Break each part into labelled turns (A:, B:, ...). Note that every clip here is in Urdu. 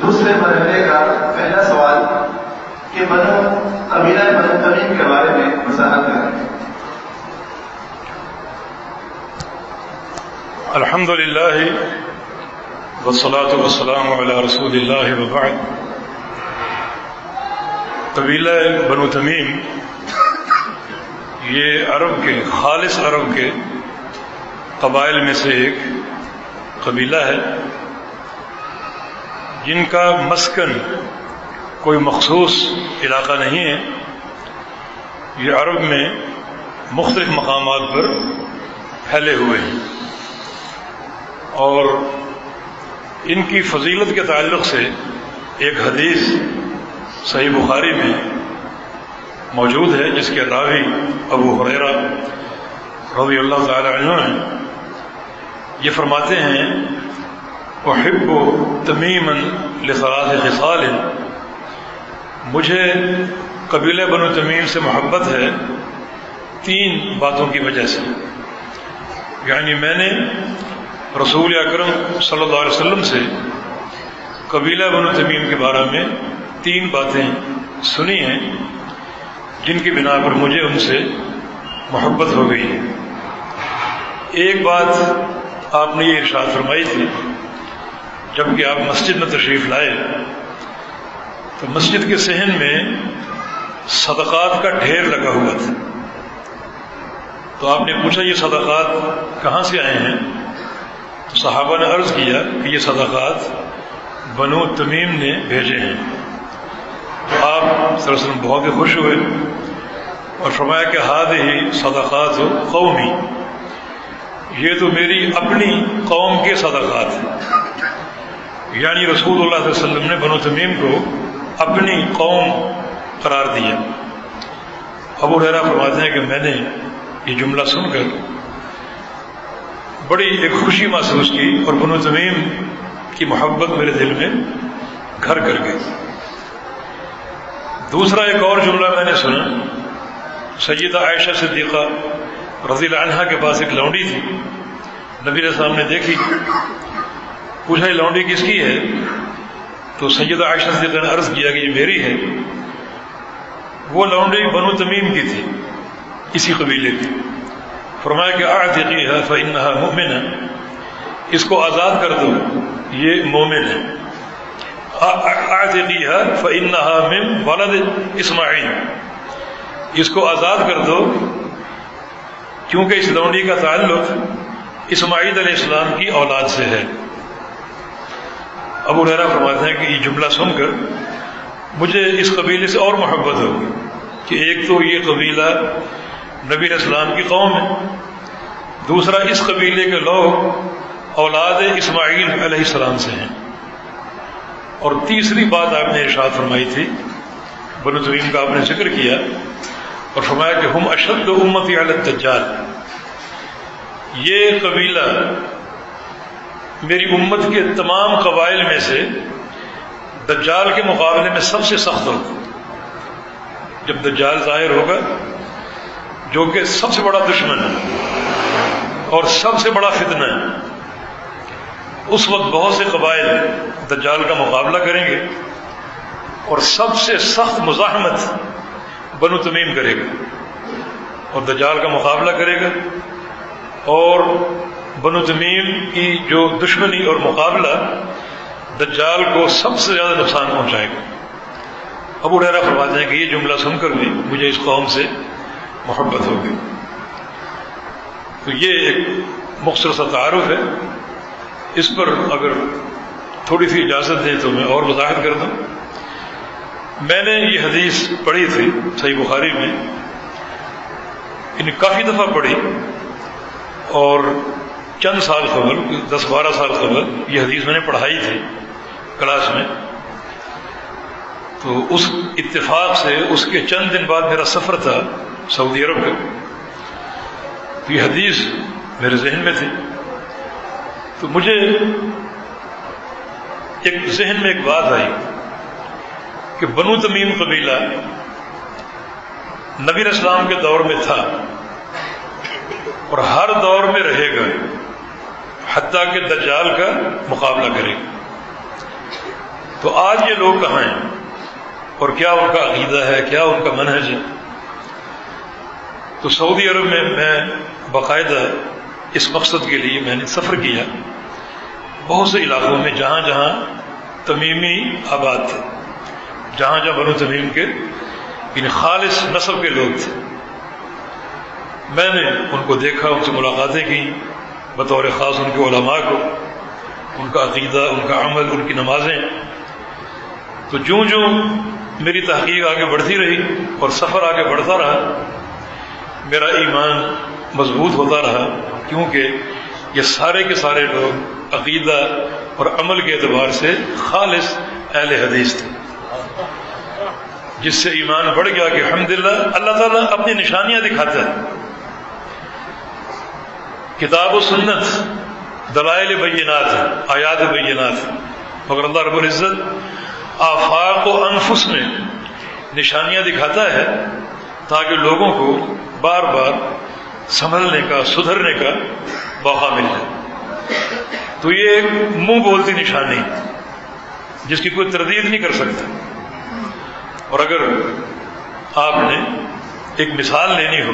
A: دوسرے مرحلے کا پہلا سوال کہ قبیلہ بنو تمیم کے بارے میں وضاحت کریں۔
B: الحمد للہ والصلاة والسلام علی رسول اللہ وبعد۔ قبیلہ بنو تمیم یہ عرب کے خالص عرب کے قبائل میں سے ایک قبیلہ ہے جن کا مسکن کوئی مخصوص علاقہ نہیں ہے۔ یہ عرب میں مختلف مقامات پر پھیلے ہوئے ہیں، اور ان کی فضیلت کے تعلق سے ایک حدیث صحیح بخاری میں موجود ہے جس کے راوی ابو ہریرہ رضی اللہ تعالی عنہ ہیں۔ یہ فرماتے ہیں احب تمیما لثلاث خصال، مجھے قبیلہ بنو تمیم سے محبت ہے 3 باتوں کی وجہ سے۔ یعنی میں نے رسول اکرم صلی اللہ علیہ وسلم سے قبیلہ بنو تمیم کے بارے میں 3 باتیں سنی ہیں جن کی بنا پر مجھے ان سے محبت ہو گئی ہے۔ ایک بات آپ نے یہ ارشاد فرمائی تھی جب کہ آپ مسجد میں تشریف لائے تو مسجد کے صحن میں صدقات کا ڈھیر لگا ہوا تھا، تو آپ نے پوچھا یہ صدقات کہاں سے آئے ہیں؟ تو صحابہ نے عرض کیا کہ یہ صدقات بنو تمیم نے بھیجے ہیں۔ تو آپ صلی اللہ علیہ وسلم بہت ہی خوش ہوئے اور فرمایا کہ ہذہ صدقات قومی، یہ تو میری اپنی قوم کے صدقات ہیں۔ یعنی رسول اللہ صلی اللہ علیہ وسلم نے بنو تمیم کو اپنی قوم قرار دیا۔ ابو ہریرہ فرماتے ہیں کہ میں نے یہ جملہ سن کر بڑی ایک خوشی محسوس کی اور بنو تمیم کی محبت میرے دل میں گھر کر گئی۔ دوسرا ایک اور جملہ میں نے سنا، سیدہ عائشہ صدیقہ رضی اللہ عنہا کے پاس ایک لونڈی تھی، نبی علیہ السلام نے دیکھی، پوچھا یہ لونڈی کس کی ہے؟ تو سیدہ عائشہ صدیقہ نے عرض کیا کہ یہ میری ہے۔ وہ لونڈی بنو تمیم کی تھی، اسی قبیلے کی۔ فرمایا کہ اعتقیھا فانھا مؤمنہ، اس کو آزاد کر دو، یہ مومن ہے۔ اعتقیھا فانھا من ولد اسماعیل، اس کو آزاد کر دو کیونکہ اس لونڈی کا تعلق اسماعیل علیہ السلام کی اولاد سے ہے۔ ابو ہریرہ فرماتے ہیں کہ یہ جملہ سن کر مجھے اس قبیلے سے اور محبت ہو گئی کہ ایک تو یہ قبیلہ نبی علیہ السلام کی قوم ہے، دوسرا اس قبیلے کے لوگ اولاد اسماعیل علیہ السلام سے ہیں، اور تیسری بات آپ نے ارشاد فرمائی تھی، بنو تمیم کا آپ نے ذکر کیا اور فرمایا کہ ہم اشد امتی علی الدجال، یہ قبیلہ میری امت کے تمام قبائل میں سے دجال کے مقابلے میں سب سے سخت ہوگا۔ جب دجال ظاہر ہوگا جو کہ سب سے بڑا دشمن ہے اور سب سے بڑا فتنہ ہے، اس وقت بہت سے قبائل دجال کا مقابلہ کریں گے اور سب سے سخت مزاحمت بنو تمیم کرے گا اور دجال کا مقابلہ کرے گا، اور بنو تمیم کی جو دشمنی اور مقابلہ دجال کو سب سے زیادہ نقصان پہنچائے گا۔ ابو ہریرہ فرماتے ہیں کہ یہ جملہ سن کر بھی مجھے اس قوم سے محبت ہو گئی۔ تو یہ ایک مختصر سا تعارف ہے، اس پر اگر تھوڑی سی اجازت دیں تو میں اور وضاحت کر دوں۔ میں نے یہ حدیث پڑھی تھی صحیح بخاری میں، کافی دفعہ پڑھی، اور چند سال قبل 10-12 سال قبل یہ حدیث میں نے پڑھائی تھی کلاس میں، تو اس اتفاق سے اس کے چند دن بعد میرا سفر تھا سعودی عرب کا، تو یہ حدیث میرے ذہن میں تھی، تو مجھے ایک ذہن میں ایک بات آئی کہ بنو تمیم قبیلہ نبی علیہ السلام کے دور میں تھا اور ہر دور میں رہے گا حتیٰ کہ دجال کا مقابلہ کرے گا۔ تو آج یہ لوگ کہاں ہیں اور کیا ان کا عقیدہ ہے، کیا ان کا منہج ہے؟ تو سعودی عرب میں باقاعدہ اس مقصد کے لیے میں نے سفر کیا، بہت سے علاقوں میں جہاں جہاں تمیمی آباد تھے، جہاں جہاں بنو تمیم کے یعنی خالص نسب کے لوگ تھے، میں نے ان کو دیکھا، ان سے ملاقاتیں کی، بطور خاص ان کے علماء کو، ان کا عقیدہ، ان کا عمل، ان کی نمازیں۔ تو جوں جوں میری تحقیق آگے بڑھتی رہی اور سفر آگے بڑھتا رہا، میرا ایمان مضبوط ہوتا رہا، کیونکہ یہ سارے کے سارے لوگ عقیدہ اور عمل کے اعتبار سے خالص اہل حدیث تھے، جس سے ایمان بڑھ گیا کہ الحمدللہ اللہ تعالیٰ اپنی نشانیاں دکھاتا ہے۔ کتاب و سنت دلائل بینات ہیں، آیات بینات ہیں، مگر اللہ رب العزت آفاق و انفس میں نشانیاں دکھاتا ہے تاکہ لوگوں کو بار بار سنبھلنے کا، سدھرنے کا موقع مل جائے۔ تو یہ ایک منہ بولتی نشانی جس کی کوئی تردید نہیں کر سکتا۔ اور اگر آپ نے ایک مثال لینی ہو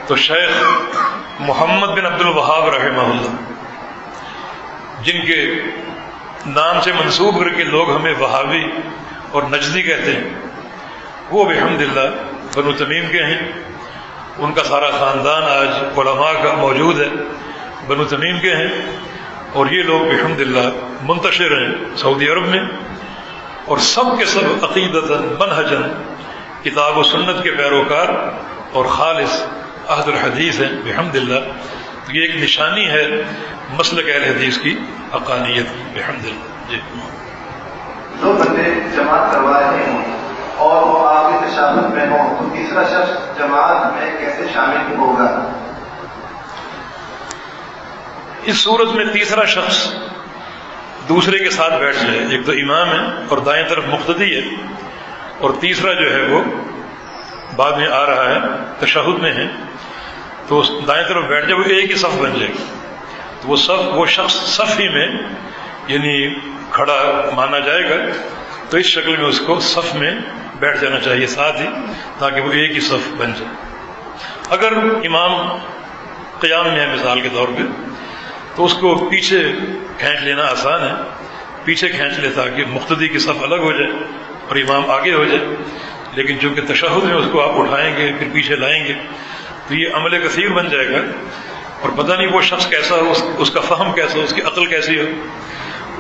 B: تو شیخ محمد بن عبد الوہاب رحمہ اللہ، جن کے نام سے منسوب کر کے لوگ ہمیں وہابی اور نجدی کہتے ہیں، وہ بحمدللہ بنو تمیم کے ہیں، ان کا سارا خاندان آج علماء کا موجود ہے، بنو تمیم کے ہیں، اور یہ لوگ بحمدللہ منتشر ہیں سعودی عرب میں، اور سب کے سب عقیدتاً منہجاً کتاب و سنت کے پیروکار اور خالص عہد الحدیث ہیں بحمدللہ۔ تو یہ ایک نشانی ہے مسلک اہل حدیث کی حقانیت کی بحمدللہ۔ جی،
A: دو بندے جماعت کروا رہے ہوں اور وہ آپ کی تشابہت میں ہوں تو تیسرا شخص جماعت میں کیسے شامل ہوگا؟
B: اس صورت میں تیسرا شخص دوسرے کے ساتھ بیٹھ جائے، ایک تو امام ہے اور دائیں طرف مقتدی ہے، اور تیسرا جو ہے وہ بعد میں آ رہا ہے، تشہد میں ہے، تو دائیں طرف بیٹھ جائے، وہ ایک ہی صف بن جائے گا، تو وہ شخص صف ہی میں یعنی کھڑا مانا جائے گا، تو اس شکل میں اس کو صف میں بیٹھ جانا چاہیے ساتھ ہی، تاکہ وہ ایک ہی صف بن جائے۔ اگر امام قیام میں ہے مثال کے طور پہ، تو اس کو پیچھے کھینچ لینا آسان ہے، پیچھے کھینچ لے تاکہ مقتدی کی صف الگ ہو جائے اور امام آگے ہو جائے، لیکن چونکہ تشہد میں اس کو آپ اٹھائیں گے پھر پیچھے لائیں گے تو یہ عمل کثیر بن جائے گا، اور پتہ نہیں وہ شخص کیسا ہو، اس کا فہم کیسا ہو، اس کی عقل کیسی ہو،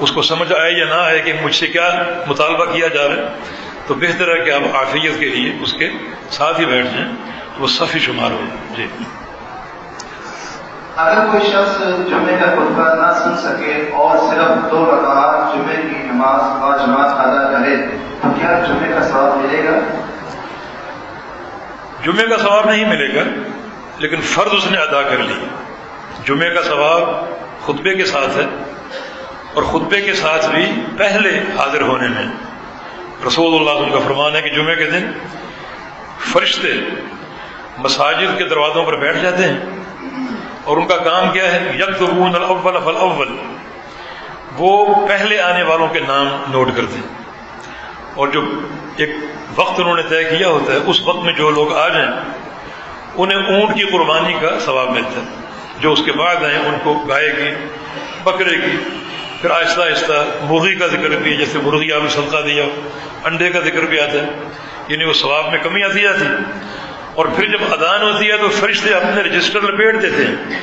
B: اس کو سمجھ آئے یا نہ آئے کہ مجھ سے کیا مطالبہ کیا جا رہا ہے، تو بہتر ہے کہ آپ عافیت کے لیے اس کے ساتھ ہی بیٹھ جائیں، وہ صف ہی شمار ہو۔ جی،
A: اگر کوئی شخص جمعے کا خطبہ نہ سن سکے اور صرف 2 رکعات جمعے کی نماز باجماعت ادا کرے تو کیا جمعے کا ثواب ملے گا؟
B: جمعے کا ثواب نہیں ملے گا، لیکن فرض اس نے ادا کر لی۔ جمعے کا ثواب خطبے کے ساتھ ہے، اور خطبے کے ساتھ بھی پہلے حاضر ہونے میں۔ رسول اللہ صلی اللہ علیہ وسلم کا فرمان ہے کہ جمعے کے دن فرشتے مساجد کے دروازوں پر بیٹھ جاتے ہیں، اور ان کا کام کیا ہے؟ یکتبون الاول فالاول، وہ پہلے آنے والوں کے نام نوٹ کرتے ہیں، اور جو ایک وقت انہوں نے طے کیا ہوتا ہے اس وقت میں جو لوگ آ جائیں انہیں اونٹ کی قربانی کا ثواب ملتا ہے، جو اس کے بعد آئیں ان کو گائے کی، بکرے کی، پھر آہستہ آہستہ مرغی کا ذکر بھی، جیسے مرغی آپ نے صدقہ دیا، انڈے کا ذکر بھی آتا ہے، یعنی وہ ثواب میں کمی آتی جاتی۔ اور پھر جب اذان ہوتی ہے تو فرشتے اپنے رجسٹر لپیٹ دیتے ہیں،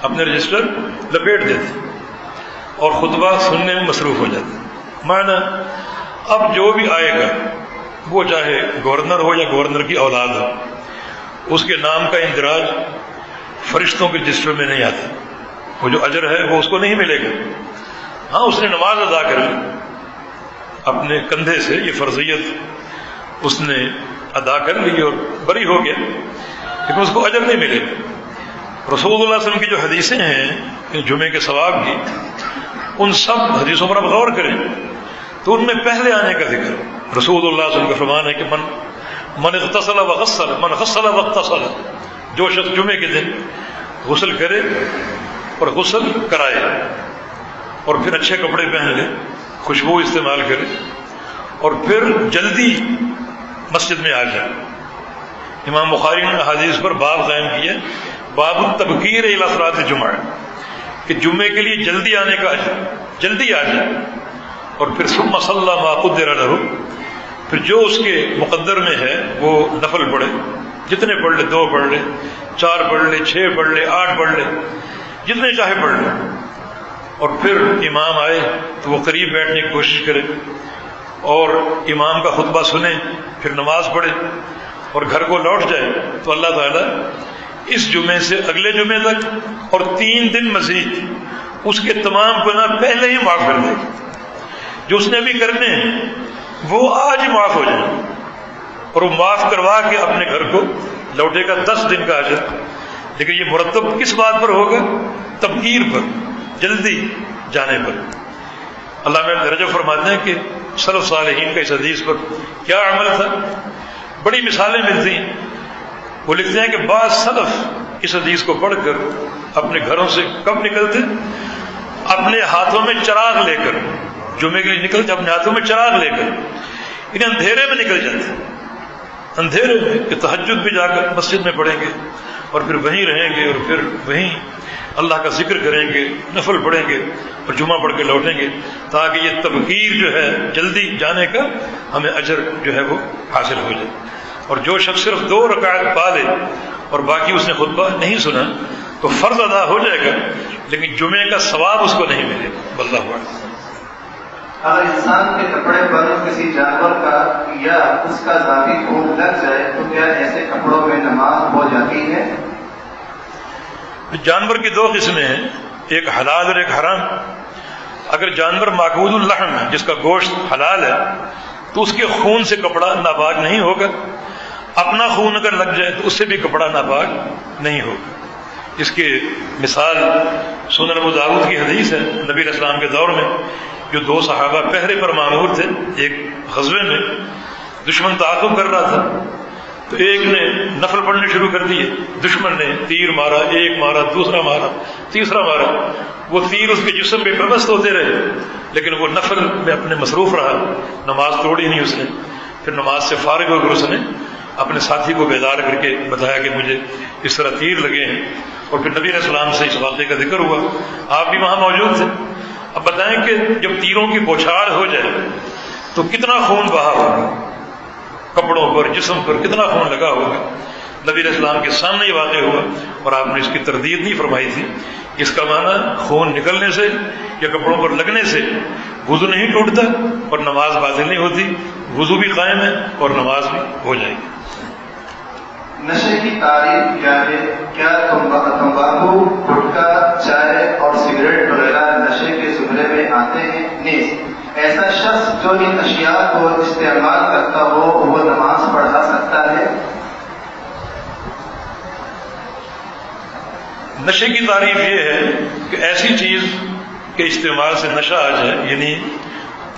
B: اپنے رجسٹر لپیٹ دیتے ہیں، اور خطبہ سننے میں مصروف ہو جاتے ہیں۔ معنی اب جو بھی آئے گا وہ چاہے گورنر ہو یا گورنر کی اولاد ہو، اس کے نام کا اندراج فرشتوں کے رجسٹر میں نہیں آتا، وہ جو اجر ہے وہ اس کو نہیں ملے گا۔ ہاں، اس نے نماز ادا کر لی اپنے کندھے سے، یہ فرضیت اس نے ادا کر لی اور بری ہو گیا، لیکن اس کو اجر نہیں ملے گا۔ رسول اللہ صلی اللہ علیہ وسلم کی جو حدیثیں ہیں جمعے کے ثواب کی، ان سب حدیثوں پر آپ غور کریں تو ان میں پہلے آنے کا ذکر۔ رسول اللہ صلی اللہ علیہ وسلم کا فرمان ہے کہ من اغتسل وغسل، من غسل واغتسل، جو شخص جمعے کے دن غسل کرے اور غسل کرائے اور پھر اچھے کپڑے پہن لے خوشبو استعمال کرے اور پھر جلدی مسجد میں آ جائے۔ امام بخاری نے حدیث پر باب قائم کیا، باب التبکیر الی صلاۃ الجمعہ، کہ جمعے کے لیے جلدی آنے کا اجر، جلدی آ جائے۔ اور پھر ثم صلی ما قدر لہ، پھر جو اس کے مقدر میں ہے وہ نفل پڑھے، جتنے پڑھ لے، 2 پڑھ لے، 4 پڑھ لے، 6 پڑھ لے، 8 پڑھ لے، جتنے چاہے پڑھ لے۔ اور پھر امام آئے تو وہ قریب بیٹھنے کی کوشش کرے اور امام کا خطبہ سنے، پھر نماز پڑھے اور گھر کو لوٹ جائے تو اللہ تعالیٰ اس جمعے سے اگلے جمعے تک اور 3 دن مزید اس کے تمام گناہ پہلے ہی معاف کر دے، جو اس نے ابھی کرنے ہیں وہ آج ہی معاف ہو جائیں، اور وہ معاف کروا کے اپنے گھر کو لوٹے گا 10 دن کا اجر۔ لیکن یہ مرتب کس بات پر ہوگا؟ تبکیر پر، جلدی جانے پر۔ اللہ میں رجب فرماتے ہیں کہ سلف صالحین کا اس حدیث پر کیا عمل تھا، بڑی مثالیں ملتی ہیں۔ وہ لکھتے ہیں کہ بعض سلف اس حدیث کو پڑھ کر اپنے گھروں سے کب نکلتے؟ اپنے ہاتھوں میں چراغ لے کر، جمعے کے لیے نکلتے اپنے ہاتھوں میں چراغ لے کر، انہیں اندھیرے میں نکل جاتے، اندھیرے میں کہ تہجد بھی جا کر مسجد میں پڑھیں گے اور پھر وہیں رہیں گے اور پھر وہیں اللہ کا ذکر کریں گے، نفل پڑھیں گے اور جمعہ پڑھ کے لوٹیں گے، تاکہ یہ تبکیر جو ہے جلدی جانے کا ہمیں اجر جو ہے وہ حاصل ہو جائے۔ اور جو شخص صرف 2 رکعت پا لے اور باقی اس نے خطبہ نہیں سنا تو فرض ادا ہو جائے گا، لیکن جمعے کا ثواب اس کو نہیں ملے گا۔ اللہ اکبر۔
A: اگر انسان کے کپڑے پر کسی جانور کا یا اس کا ذاتی خون لگ جائے تو کیا ایسے کپڑوں میں نماز ہو جاتی ہے؟
B: جانور کی 2 قسمیں ہیں، ایک حلال اور ایک حرام۔ اگر جانور معقود اللحم ہے، جس کا گوشت حلال ہے، تو اس کے خون سے کپڑا ناپاک نہیں ہوگا۔ اپنا خون اگر لگ جائے تو اس سے بھی کپڑا ناپاک نہیں ہوگا۔ اس کی مثال سنن ابو داؤد کی حدیث ہے، نبی علیہ السلام کے دور میں جو 2 صحابہ پہرے پر مامور تھے، ایک غزوے میں دشمن تعاقب کر رہا تھا تو ایک نے نفل پڑھنے شروع کر دیے، دشمن نے تیر مارا، ایک مارا، دوسرا مارا، تیسرا مارا، وہ تیر اس کے جسم پہ پیوست ہوتے رہے، لیکن وہ نفل میں اپنے مصروف رہا، نماز توڑی نہیں اس نے۔ پھر نماز سے فارغ ہو کر اس نے اپنے ساتھی کو بیدار کر کے بتایا کہ مجھے اس طرح تیر لگے ہیں، اور پھر نبی علیہ السلام سے اس واقعے کا ذکر ہوا، آپ بھی وہاں موجود تھے۔ اب بتائیں کہ جب تیروں کی بوچھاڑ ہو جائے تو کتنا خون بہا ہوگا، کپڑوں پر، جسم پر کتنا خون لگا ہوگا۔ نبی علیہ السلام کے سامنے یہ واقع ہوا اور آپ نے اس کی تردید نہیں فرمائی تھی۔ اس کا معنی خون نکلنے سے یا کپڑوں پر لگنے سے وضو نہیں ٹوٹتا اور نماز باطل نہیں ہوتی، وضو بھی قائم ہے اور نماز بھی ہو جائے گی۔
A: نشے کی تعریف کیا ہے؟ کیا تمباکو، گٹکا، چائے اور سگریٹ وغیرہ نشے کے زمرے میں آتے ہیں؟ نیز ایسا شخص جو ان اشیاء کو استعمال کرتا ہو وہ نماز پڑھا سکتا ہے؟
B: نشے کی تعریف یہ ہے کہ ایسی چیز کے استعمال سے نشہ آ جائے، یعنی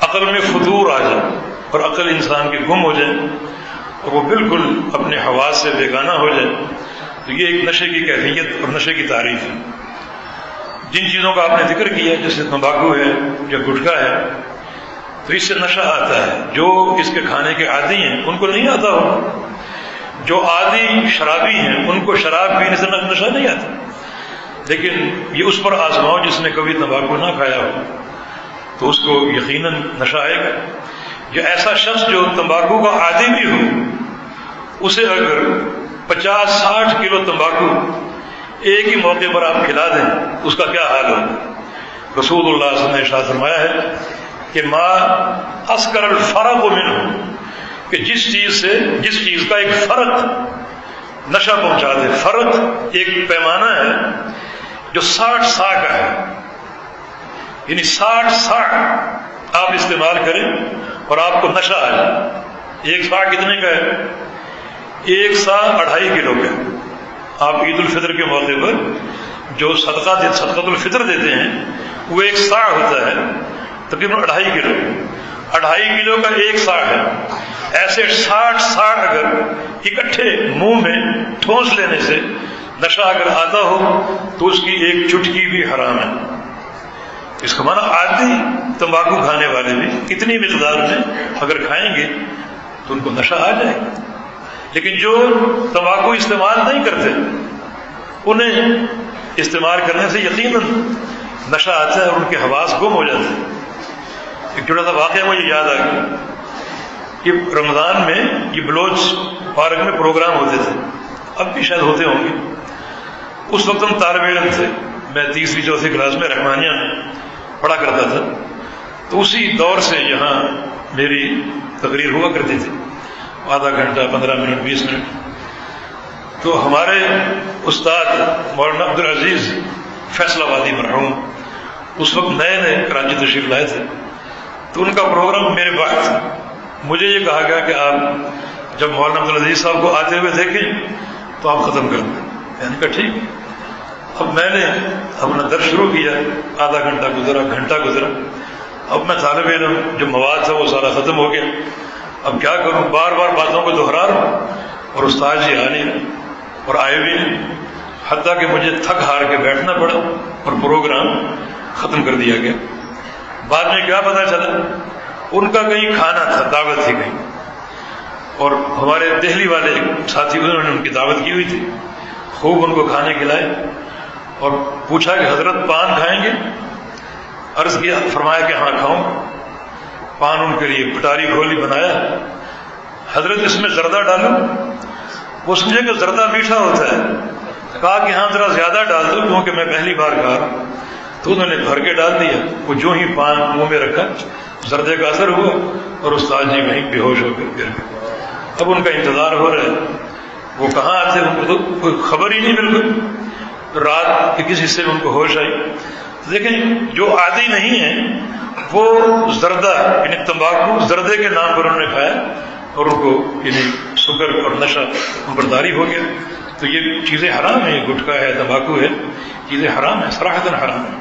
B: عقل میں فتور آ جائے اور عقل انسان کی گم ہو جائے اور وہ بالکل اپنے حواس سے بیگانہ ہو جائے، تو یہ ایک نشے کی کیفیت اور نشے کی تعریف ہے۔ جن چیزوں کا آپ نے ذکر کیا جیسے تمباکو ہے یا گٹکا ہے، تو اس سے نشہ آتا ہے۔ جو اس کے کھانے کے عادی ہیں ان کو نہیں آتا ہو، جو عادی شرابی ہیں ان کو شراب پینے سے نشہ نہیں آتا، لیکن یہ اس پر آزماؤ جس نے کبھی تمباکو نہ کھایا ہو تو اس کو یقیناً نشہ آئے گا۔ یا ایسا شخص جو تمباکو کا عادی بھی ہو، اسے اگر 50-60 کلو تمباکو ایک ہی موقع پر آپ کھلا دیں اس کا کیا حال ہوگا؟ رسول اللہ صلی اللہ علیہ وسلم نے ارشاد فرمایا ہے کہ ما اسکر الفرق منہ، کہ جس چیز کا ایک فرق نشہ پہنچا دے۔ فرق ایک پیمانہ ہے جو 60 صاع کا ہے، یعنی 60 صاع آپ استعمال کریں اور آپ کو نشہ آ جائے۔ 1 صاع کتنے کا ہے؟ 1 صاع 2.5 کلو کا۔ آپ عید الفطر کے موقع پر جو صدقۃ الفطر دیتے ہیں وہ 1 صاع ہوتا ہے، تقریباً 2.5 کلو۔ 2.5 کلو کا 1 صاع ہے۔ ایسے 60 صاع اگر اکٹھے منہ میں ٹھونس لینے سے نشہ اگر آتا ہو تو اس کی ایک چٹکی بھی حرام ہے۔ اس کا معنی عادی تمباکو کھانے والے بھی اتنی مقدار میں اگر کھائیں گے تو ان کو نشہ آ جائے گا، لیکن جو تمباکو استعمال نہیں کرتے انہیں استعمال کرنے سے یقیناً نشہ آتا ہے اور ان کے حواس گم ہو جاتے ہیں۔ ایک چھوٹا سا واقعہ مجھے یاد آ گیا کہ رمضان میں یہ بلوچ پارک میں پروگرام ہوتے تھے، اب بھی شاید ہوتے ہوں گے۔ اس وقت ہم طالب علم تھے، میں تیسری چوتھی کلاس میں رحمانیہ میں پڑھا کرتا تھا، تو اسی دور سے یہاں میری تقریر ہوا کرتی تھی، آدھا گھنٹہ 15 منٹ 20 منٹ۔ تو ہمارے استاد مولانا عبدالعزیز فیصل آبادی مرحوم اس وقت نئے نئے کراچی تشریف لائے تھے، تو ان کا پروگرام میرے پاس تھا۔ مجھے یہ کہا گیا کہ آپ جب مولانا عبدالعزیز صاحب کو آتے ہوئے دیکھیں تو آپ ختم کر دیں۔ میں نے کہا ٹھیک۔ اب میں نے اپنا درس شروع کیا، آدھا گھنٹہ گزرا، گھنٹہ گزرا، اب میں طالب علم جو مواد تھا وہ سارا ختم ہو گیا، اب کیا کروں، بار بار باتوں کو دہرا رہا ہوں اور استاد جی آ نہیں اور آئے بھی نہیں، حتیٰ کہ مجھے تھک ہار کے بیٹھنا پڑا اور پروگرام ختم کر دیا گیا۔ بعد میں کیا پتہ چلا، ان کا کہیں کھانا تھا، دعوت تھی کہیں، اور ہمارے دہلی والے ساتھی انہوں نے ان کی دعوت کی ہوئی تھی، خوب ان کو کھانے کھلائے اور پوچھا کہ حضرت پان کھائیں گے؟ عرض کیا، فرمایا کہ ہاں کھاؤں۔ پان ان کے لیے پٹاری کھولی بنایا، حضرت اس میں زردہ ڈالوں؟ وہ سمجھے کہ زردہ میٹھا ہوتا ہے، کہا کہ ہاں ذرا زیادہ ڈال دو کیونکہ میں پہلی بار کھا رہا ہوں۔ تو انہوں نے بھر کے ڈال دیا، وہ جو ہی پان منہ میں رکھا زردے کا اثر ہوا اور استاد جی وہیں بے ہوش ہو کر گر گئے۔ اب ان کا انتظار ہو رہا ہے، وہ کہاں آتے، ان کو تو کوئی خبر ہی نہیں بالکل، رات کے کس حصے میں ان کو ہوش آئی۔ دیکھیں جو عادی نہیں ہے وہ زردہ یعنی تمباکو زردے کے نام پر انہوں نے کھایا اور ان کو یعنی شکر اور نشہ برداری ہو گیا۔ تو یہ چیزیں حرام ہیں، یہ گٹکا ہے، تمباکو ہے، چیزیں حرام ہیں، صراحتاً حرام ہیں۔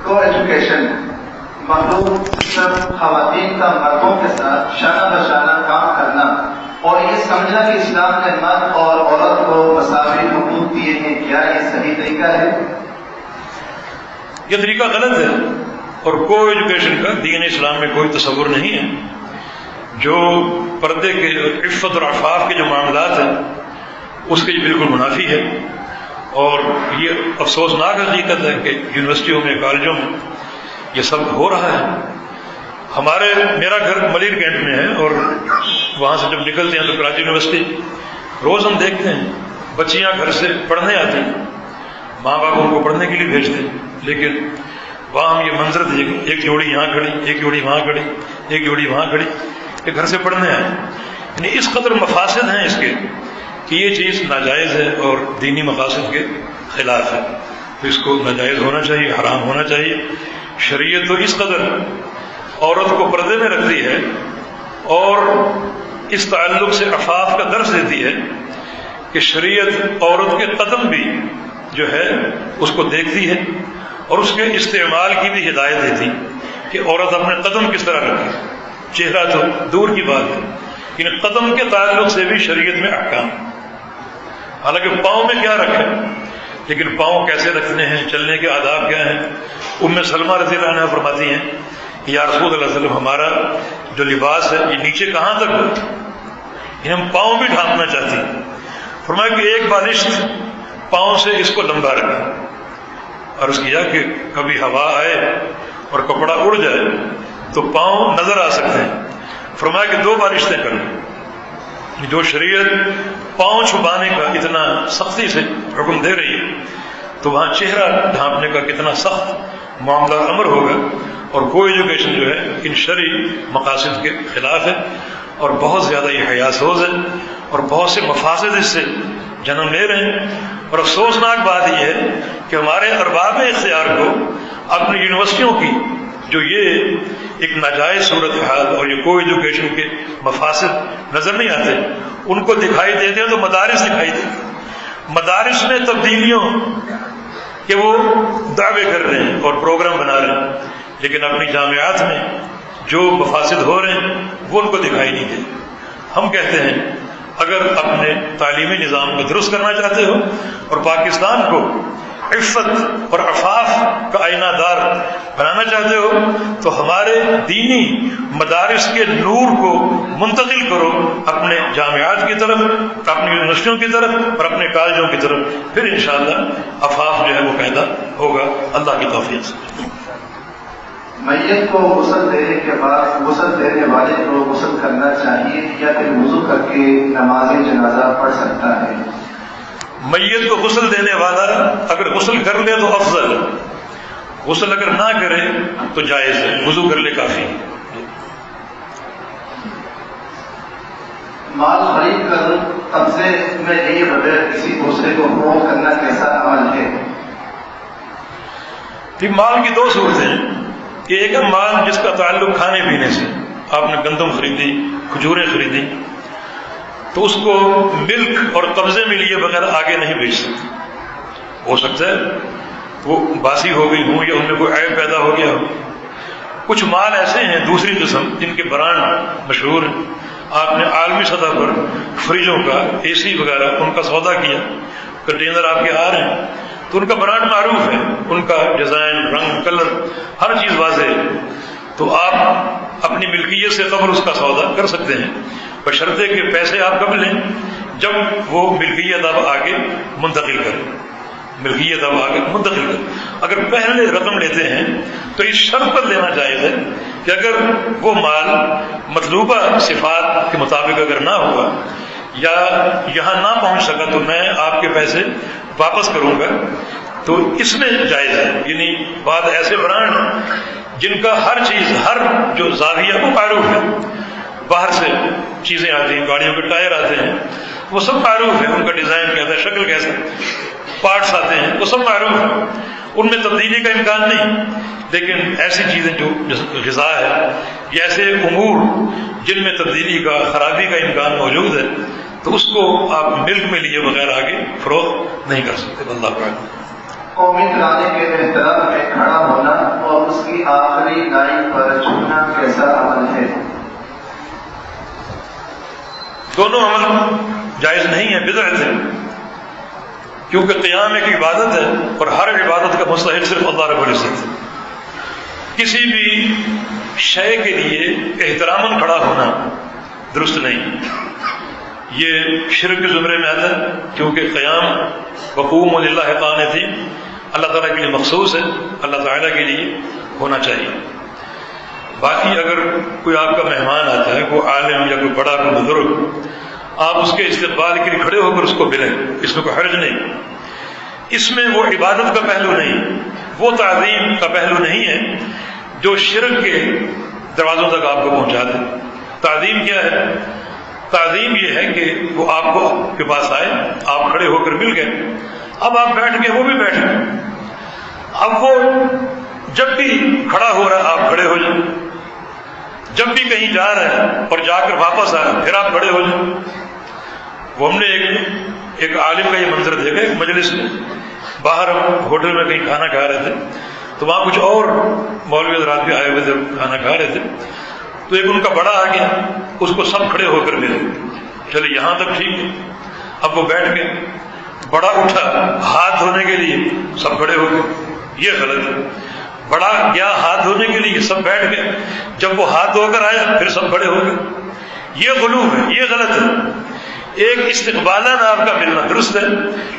A: کو ایجوکیشن مخلوق سب خواتین کا مردوں کے ساتھ شانہ بشانہ کام کرنا اور یہ سمجھنا کہ اسلام نے مرد اور عورت کو مساوی حقوق دیے ہیں، کیا یہ صحیح طریقہ ہے؟
B: یہ طریقہ غلط ہے اور کو ایجوکیشن کا دین اسلام میں کوئی تصور نہیں ہے۔ جو پردے کے عفت اور عفاف کے جو معاملات ہیں اس کے یہ بالکل منافی ہے، اور یہ افسوسناک حقیقت ہے کہ یونیورسٹیوں میں کالجوں میں یہ سب ہو رہا ہے۔ میرا گھر ملیر کینٹ میں ہے اور وہاں سے جب نکلتے ہیں تو کراچی یونیورسٹی روز ہم دیکھتے ہیں بچیاں گھر سے پڑھنے آتی ہیں، ماں باپ ان کو پڑھنے کے لیے بھیجتے ہیں، لیکن وہاں ہم یہ منظر دیکھیں، ایک جوڑی یہاں کھڑی، ایک جوڑی وہاں کھڑی، ایک جوڑی وہاں کھڑی، کہ گھر سے پڑھنے آئے۔ یعنی اس قدر مفاسد ہیں اس کے کہ یہ چیز ناجائز ہے اور دینی مقاصد کے خلاف ہے، تو اس کو ناجائز ہونا چاہیے، حرام ہونا چاہیے۔ شریعت تو اس قدر عورت کو پردے میں رکھتی ہے اور اس تعلق سے عفاف کا درس دیتی ہے کہ شریعت عورت کے قدم بھی جو ہے اس کو دیکھتی ہے اور اس کے استعمال کی بھی ہدایت دیتی کہ عورت اپنے قدم کس طرح رکھے۔ چہرہ تو دور کی بات ہے، لیکن قدم کے تعلق سے بھی شریعت میں احکام، حالانکہ پاؤں میں کیا رکھیں، لیکن پاؤں کیسے رکھنے ہیں، چلنے کے آداب کیا ہیں۔ ام سلمہ رضی اللہ عنہا فرماتی ہیں کہ یا رسول اللہ صلی اللہ علیہ وسلم، ہمارا جو لباس ہے یہ نیچے کہاں تک ہو، یہ ہم پاؤں بھی ڈھانپنا چاہتے ہیں۔ فرمایا کہ ایک بالشت پاؤں سے اس کو لمبا رکھیں۔ عرض کیا کہ کبھی ہوا آئے اور کپڑا اڑ جائے تو پاؤں نظر آ سکتے ہیں۔ فرمایا کہ 2 بالشتیں کر لیں۔ جو شریعت پاؤں چھپانے کا اتنا سختی سے حکم دے رہی ہے تو وہاں چہرہ ڈھانپنے کا کتنا سخت معاملہ امر ہوگا، اور کوئی ایجوکیشن جو ہے ان شرعی مقاصد کے خلاف ہے اور بہت زیادہ یہ حیا سوز ہے اور بہت سے مفاسد اس سے جنم لے رہے ہیں۔ اور افسوسناک بات یہ ہے کہ ہمارے ارباب اختیار کو اپنی یونیورسٹیوں کی جو یہ ایک ناجائز صورتحال اور یہ کو ایجوکیشن کے مفاسد نظر نہیں آتے، ان کو دکھائی دیتے ہیں تو مدارس دکھائی دیتے، مدارس میں تبدیلیوں کہ وہ دعوے کر رہے ہیں اور پروگرام بنا رہے ہیں، لیکن اپنی جامعات میں جو مفاسد ہو رہے ہیں وہ ان کو دکھائی نہیں دیتے۔ ہم کہتے ہیں اگر اپنے تعلیمی نظام کو درست کرنا چاہتے ہو اور پاکستان کو عفت اور عفاف کا آئینہ دار بنانا چاہتے ہو تو ہمارے دینی مدارس کے نور کو منتقل کرو اپنے جامعات کی طرف، اپنی یونیورسٹیوں کی طرف اور اپنے کالجوں کی طرف، پھر انشاءاللہ عفاف جو ہے وہ پیدا ہوگا اللہ کی توفیق سے۔
A: میت کو غسل دینے کے بعد غسل دینے والے کو غسل کرنا چاہیے یا پھر وضو کر کے نماز جنازہ پڑھ سکتا ہے؟
B: میت کو غسل دینے والا اگر غسل کر لے تو افضل، غسل اگر نہ کرے تو جائز ہے، وضو کر لے کافی۔
A: مال خرید کر قبضے میں لیے بغیر کسی دوسرے کو فروخت کرنا کیسا عمل ہے؟
B: مال کی دو صورتیں ہیں، کہ ایک مال جس کا تعلق کھانے پینے سے، آپ نے گندم خریدی، کھجوریں خریدی، تو اس کو ملک اور قبضے میں لیے بغیر آگے نہیں بیچ سکتے۔ ہو سکتا ہے وہ باسی ہو گئی ہوں یا ان میں کوئی عیب پیدا ہو گیا ہو۔ کچھ مال ایسے ہیں دوسری قسم جن کے برانڈ مشہور ہیں، آپ نے عالمی سطح پر فریجوں کا، اے سی وغیرہ ان کا سودا کیا، کنٹینر آپ کے آ رہے ہیں تو ان کا برانڈ معروف ہے، ان کا ڈیزائن، رنگ، کلر، ہر چیز واضح ہے، تو آپ اپنی ملکیت سے قبل اس کا سودا کر سکتے ہیں، بشرطے کہ پیسے آپ کب لیں جب وہ ملکیت آپ آگے منتقل کریں، ملکیت آپ آگے منتقل کریں۔ اگر پہلے رقم لیتے ہیں تو اس شرط پر لینا جائز ہے کہ اگر وہ مال مطلوبہ صفات کے مطابق اگر نہ ہوا یا یہاں نہ پہنچ سکا تو میں آپ کے پیسے واپس کروں گا، تو اس میں جائز ہے۔ یعنی بعض ایسے برانڈ ہیں جن کا ہر چیز، ہر جو زاویہ کو معروف ہے، باہر سے چیزیں آتی ہیں، گاڑیوں کے ٹائر آتے ہیں، وہ سب معروف ہے، ان کا ڈیزائن کیسا ہے، شکل کیسا ہے، پارٹس آتے ہیں، وہ سب معروف ہے، ان میں تبدیلی کا امکان نہیں۔ لیکن ایسی چیزیں جو غذا ہے یا ایسے امور جن میں تبدیلی کا، خرابی کا امکان موجود ہے، تو اس کو آپ ملک میں لیے بغیر آگے فروخت نہیں کر سکتے۔ اللہ تعالیٰ
A: قومی ترانے کے احترام میں کھڑا ہونا اور اس کی آخری لائن پر جھکنا کیسا عمل ہے؟
B: دونوں عمل جائز نہیں ہے، بدعت ہے، کیونکہ قیام ایک عبادت ہے اور ہر عبادت کا مستحق صرف اللہ رب العزت ہے۔ کسی بھی شے کے لیے احتراماً کھڑا ہونا درست نہیں، یہ شرک کے زمرے میں آتا ہے، کیونکہ قیام وقوم للہ قانتین اللہ تعالیٰ کے لیے مخصوص ہے، اللہ تعالیٰ کے لیے ہونا چاہیے۔ باقی اگر کوئی آپ کا مہمان آتا ہے، کوئی عالم یا کوئی بڑا کوئی بزرگ، آپ اس کے استقبال کے لیے کھڑے ہو کر اس کو ملیں، اس میں کوئی حرج نہیں، اس میں وہ عبادت کا پہلو نہیں، وہ تعظیم کا پہلو نہیں ہے جو شرک کے دروازوں تک آپ کو پہنچا دے۔ تعظیم کیا ہے؟ تعظیم یہ ہے کہ وہ آپ کو کے پاس آئے، آپ کھڑے ہو کر مل گئے، اب آپ بیٹھ گئے، وہ بھی بیٹھ گئے، اب وہ جب بھی کھڑا ہو رہا ہے آپ کھڑے ہو جائیں، جب بھی کہیں جا رہے ہیں اور جا کر واپس آ رہے پھر آپ کھڑے ہو جائیں۔ وہ ہم نے ایک عالم کا یہ منظر دیکھا، ایک مجلس میں، باہر ہم ہوٹل میں کہیں کھانا کھا رہے تھے تو وہاں کچھ اور مولوی حضرات بھی آئے ہوئے تھے، کھانا کھا رہے تھے، تو ایک ان کا بڑا آ گیا، اس کو سب کھڑے ہو کر ملے، چلے یہاں تک ٹھیک ہے، اب وہ بیٹھ گئے، بڑا اٹھا ہاتھ دھونے کے لیے، سب کھڑے ہو گئے، یہ غلط ہے۔ بڑا گیا ہاتھ دھونے کے لیے، سب بیٹھ گئے، جب وہ ہاتھ دھو کر آیا پھر سب کھڑے ہو گئے، یہ غلو ہے، یہ غلط ہے۔ ایک استقبالاً آپ کا ملنا درست ہے،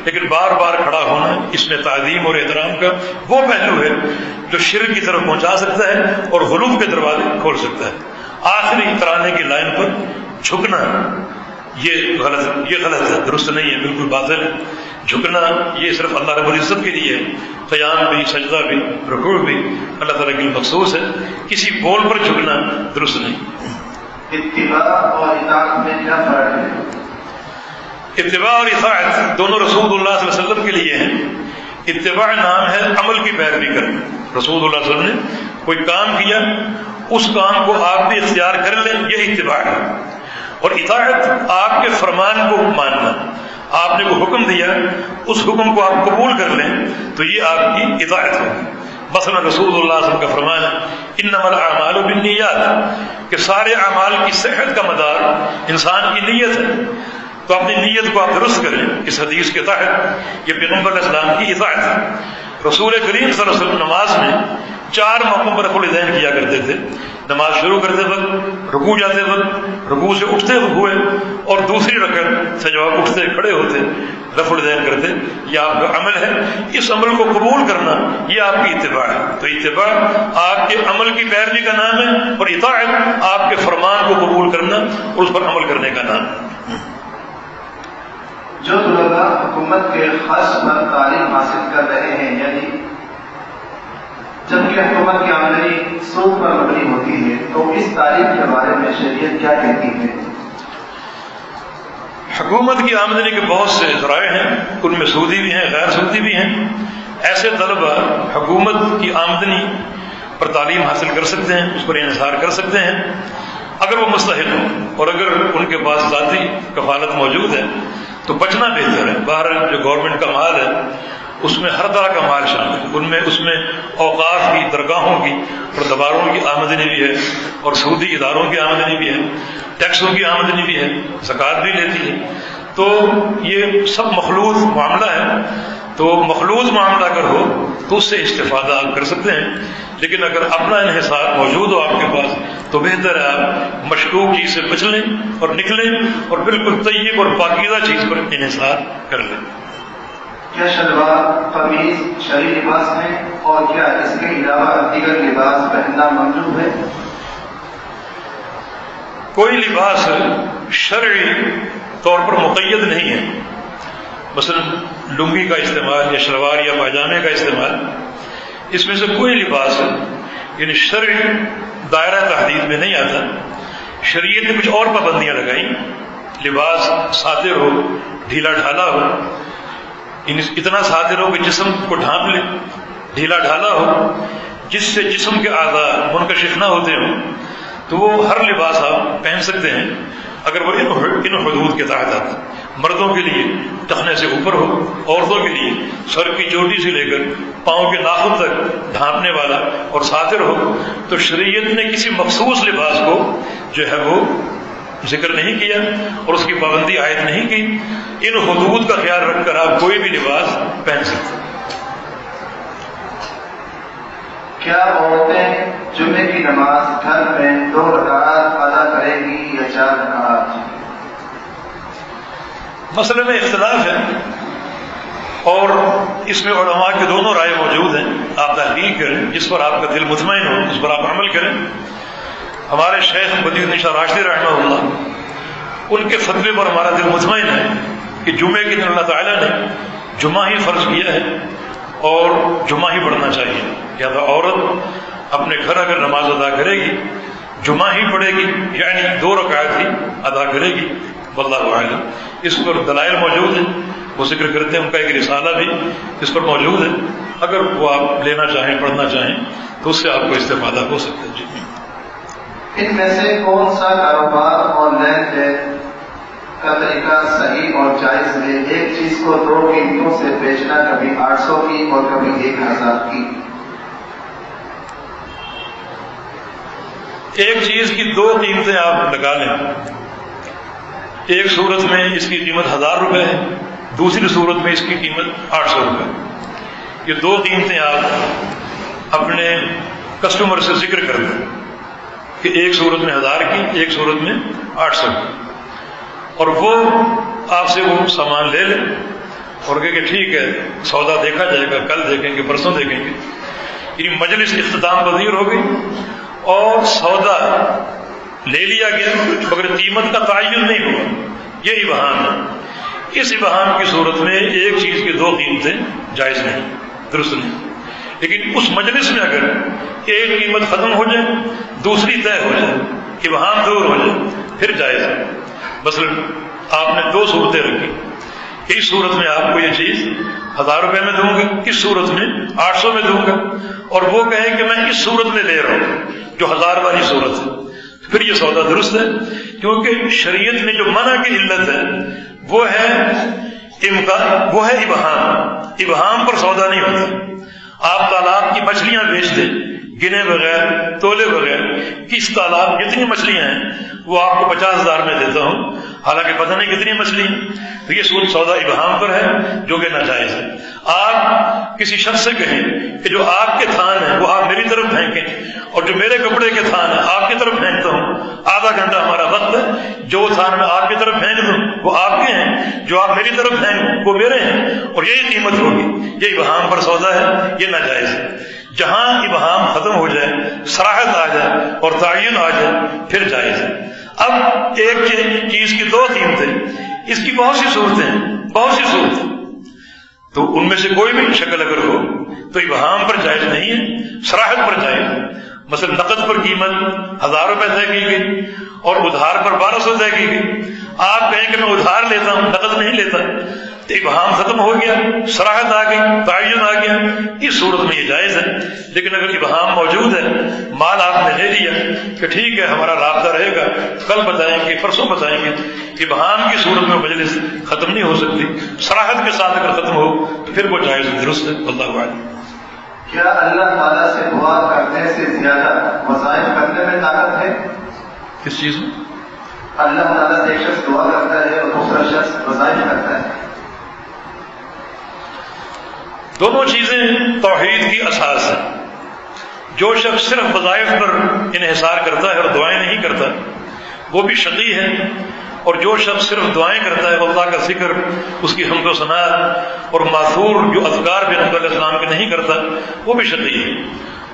B: لیکن بار بار کھڑا ہونا اس میں تعظیم اور احترام کا وہ پہلو ہے جو شرک کی طرف پہنچا سکتا ہے اور غلو کے دروازے کھول سکتا ہے۔ آخری ترانے کی لائن پر جھکنا یہ غلط ہے، درست نہیں ہے، بالکل باطل ہے۔ جھکنا یہ صرف اللہ رب العزت کے لیے ہے، قیام بھی، سجدہ بھی، رکوع بھی اللہ تعالیٰ کے لیے مخصوص ہے، کسی بول پر جھکنا درست نہیں۔
A: اتباع اور اطاعت میں کیا فرق ہے؟
B: اتباع اور اطاعت دونوں رسول اللہ صلی اللہ علیہ وسلم کے لیے ہیں۔ اتباع نام ہے عمل کی پیروی کرنا، رسول اللہ صلی اللہ علیہ وسلم نے کوئی کام کیا، اس کام کو آپ بھی اختیار کر لیں، یہ اتباع ہے۔ اور اطاعت آپ کے فرمان کو ماننا، آپ نے کوئی حکم دیا اس حکم کو آپ قبول کر لیں تو یہ آپ کی اطاعت ہوگی۔ مثلا رسول اللہ صلی اللہ علیہ وسلم کا فرمان ہے انما الاعمال بالنیات، کہ سارے اعمال کی صحت کا مدار انسان کی نیت ہے۔ تو اپنی نیت کو آپ درست کریں. اس حدیث کے تحت یہ پیغمبر علیہ السلام کی اطاعت ہے. رسول کریم صلی اللہ علیہ وسلم نماز میں 4 موقعوں پر رفع الیدین کیا کرتے تھے. نماز شروع کرتے وقت، رکوع جاتے وقت، رکوع سے اٹھتے ہوئے، اور دوسری رکعت سے جب آپ اٹھتے کھڑے ہوتے رفع الیدین کرتے. یہ آپ کا عمل ہے. اس عمل کو قبول کرنا یہ آپ کی اتباع ہے. تو اتباع آپ کے عمل کی پیروی کا نام ہے، اور اطاعت آپ کے فرمان کو قبول کرنا اور اس پر عمل کرنے کا نام ہے.
A: جو طلباء حکومت کے خرچ پر تعلیم حاصل کر رہے ہیں، یعنی جبکہ حکومت کی آمدنی سود پر مبنی ہوتی ہے، تو اس تعلیم کے بارے میں شریعت کیا کہتی ہے؟
B: حکومت کی آمدنی کے بہت سے ذرائع ہیں، ان میں سودی بھی ہیں، غیر سودی بھی ہیں. ایسے طلباء حکومت کی آمدنی پر تعلیم حاصل کر سکتے ہیں، اس پر انحصار کر سکتے ہیں اگر وہ مستحق ہوں، اور اگر ان کے پاس ذاتی کفالت موجود ہے تو بچنا بہتر ہے. باہر جو گورنمنٹ کا مال ہے اس میں ہر طرح کا مال شامل ہے. اس میں اوقاف کی، درگاہوں کی اور درباروں کی آمدنی بھی ہے، اور سعودی اداروں کی آمدنی بھی ہے، ٹیکسوں کی آمدنی بھی ہے، زکوٰۃ بھی لیتی ہے. تو یہ سب مخلوط معاملہ ہے. تو مخلوط معاملہ اگر ہو تو اس سے استفادہ آپ کر سکتے ہیں، لیکن اگر اپنا انحصار موجود ہو آپ کے پاس تو بہتر ہے آپ مشکوک چیز سے بچ لیں اور نکلیں اور بالکل طیب اور پاکیزہ چیز پر انحصار کر لیں.
A: کیا شلوار قمیض شرعی لباس ہے، اور کیا اس کے علاوہ دیگر لباس پہننا ممنوع ہے؟
B: کوئی لباس شرعی طور پر مقید نہیں ہے. مثلا لنگی کا استعمال یا شلوار یا پاجامے کا استعمال، اس میں سے کوئی لباس یعنی شرعی دائرہ تحدید میں نہیں آتا. شریعت نے کچھ اور پابندیاں لگائیں. لباس ساتر ہو، ڈھیلا ڈھالا ہو، اتنا ساتر ہو کہ جسم کو ڈھانپ لے، ڈھیلا ڈھالا ہو جس سے جسم کے اعضاء منکشف نہ ہوتے ہوں، تو وہ ہر لباس آپ پہن سکتے ہیں اگر وہ ان حدود کے تحت آتا. مردوں کے لیے ٹخنے سے اوپر ہو، عورتوں کے لیے سر کی چوٹی سے لے کر پاؤں کے ناخن تک ڈھانپنے والا اور ساتر ہو. تو شریعت نے کسی مخصوص لباس کو جو ہے وہ ذکر نہیں کیا اور اس کی پابندی عائد نہیں کی. ان حدود کا خیال رکھ کر آپ کوئی بھی لباس پہن سکتے ہیں.
A: کیا عورتیں جمعے کی نماز گھر میں 2 رکعات ادا کرے گی یا 4 رکعات؟
B: مسئلے میں اختلاف ہے اور اس میں علماء کے دونوں رائے موجود ہیں. آپ تحقیق کریں، جس پر آپ کا دل مطمئن ہو اس پر آپ عمل کریں. ہمارے شیخ بدیع الدین شاہ راشدی رحمہ اللہ، ان کے فتوے پر ہمارا دل مطمئن ہے کہ جمعے کے دن اللہ تعالیٰ نے جمعہ ہی فرض کیا ہے اور جمعہ ہی پڑھنا چاہیے. یا تو عورت اپنے گھر اگر نماز ادا کرے گی جمعہ ہی پڑھے گی، یعنی 2 رکعات ہی ادا کرے گی. واللہ اعلم. اس پر دلائل موجود ہیں، وہ ذکر کرتے ہیں. ان کا ایک رسالہ بھی اس پر موجود ہے. اگر وہ آپ لینا چاہیں، پڑھنا چاہیں تو اس سے آپ کو استفادہ ہو سکتا ہے. جی.
A: ان میں سے کون سا کاروبار اور لین دین کا طریقہ صحیح اور جائز ہے؟ ایک چیز کو 2 قیمتوں سے بیچنا، کبھی 800 کی اور کبھی 1000 کی.
B: ایک چیز کی 2 قیمتیں آپ لگا لیں. ایک صورت میں اس کی قیمت 1000 روپے ہے، دوسری صورت میں اس کی قیمت 800 روپے. یہ 2 قیمتیں آپ اپنے کسٹمر سے ذکر کر دیں کہ ایک صورت میں 1000 کی، ایک صورت میں 800 کی، اور وہ آپ سے وہ سامان لے لیں اور کہے کہ ٹھیک ہے سودا دیکھا جائے گا، کل دیکھیں گے، پرسوں دیکھیں گے. یعنی مجلس اختتام پذیر ہو گئی اور سودا لے لیا گیا مگر قیمت کا تعین نہیں ہوا. یہ ابہام ہے. اس ابہام کی صورت میں ایک چیز کی 2 قیمتیں جائز نہیں، درست نہیں. لیکن اس مجلس میں اگر ایک قیمت ختم ہو جائے، دوسری طے ہو جائے، ابہام دور ہو جائے، پھر جائز ہے. مثلا آپ نے 2 صورتیں رکھی. اس صورت میں آپ کو یہ چیز 1000 روپے میں دوں گا، اس صورت میں 800 میں دوں گا، اور وہ کہے کہ میں اس صورت میں لے رہا ہوں جو 1000 والی صورت ہے. پھر یہ سودا درست ہے، کیونکہ شریعت میں جو منع کی علت ہے وہ ہے ابہام. ابہام پر سودا نہیں ہوتا. آپ تالاب کی مچھلیاں بیچ دیں گنے بغیر، تولے بغیر. کس تالاب جتنی مچھلیاں ہیں وہ آپ کو 50,000 میں دیتا ہوں، حالانکہ پتہ نہیں کتنی مچھلی ہیں. تو یہ سودا ابہام پر ہے جو کہ ناجائز ہے. آپ کسی شخص سے کہیں کہ جو آپ کے تھان ہیں وہ آپ میری طرف پھینکیں اور جو میرے کپڑے کے تھان ہیں آپ کی طرف پھینکتا ہوں, آدھا گھنٹہ ہمارا وقت ہے, جو تھان میں آپ کی طرف پھینک دوں وہ آپ کے ہیں, جو آپ میری طرف پھینک وہ میرے ہیں, اور یہی قیمت ہوگی. یہ ابہام پر سودا ہے, یہ ناجائز ہے. جہاں ابہام ختم ہو جائے, صراحت آ جائے اور تعین آ جائے, پھر جائز ہے. اب ایک چیز کی دو قیمتیں, اس کی بہت سی صورتیں ہیں, بہت سی صورتیں, تو ان میں سے کوئی بھی شکل اگر ہو تو ابہام پر جائز نہیں ہے, صراحت پر جائز ہے. مثلا نقد پر قیمت 1000 روپے طے کی گئی اور ادھار پر 1200 طے کی گئی. آپ کہیں کہ میں ادھار لیتا ہوں, نقد نہیں لیتا, تو ابہام ختم ہو گیا, صراحت آ گئی, تعین آ گیا, اس صورت میں یہ جائز ہے. لیکن اگر ابہام موجود ہے, مال آپ نے لے لیا کہ ٹھیک ہے ہمارا رابطہ رہے گا, کل بتائیں گے, پرسوں بتائیں گے, ابہام کی صورت میں مجلس ختم نہیں ہو سکتی. صراحت کے ساتھ اگر ختم ہو تو پھر وہ جائز درست ہے. اللہ اعلم.
A: کیا اللہ تعالیٰ سے دعا کرنے سے زیادہ وظائف کرنے میں طاقت ہے؟
B: کس چیز میں؟
A: اللہ تعالیٰ سے ایک شخص دعا کرتا ہے اور دوسرا شخص وظائف کرتا ہے.
B: دونوں چیزیں توحید کی اساس ہیں. جو شخص صرف وظائف پر انحصار کرتا ہے اور دعائیں نہیں کرتا وہ بھی شقی ہے, اور جو شخص صرف دعائیں کرتا ہے اللہ کا ذکر, اس کی حمد و ثنا اور ماثور جو اذکار پیغمبر علیہ السلام کے نہیں کرتا وہ بھی شقی ہے.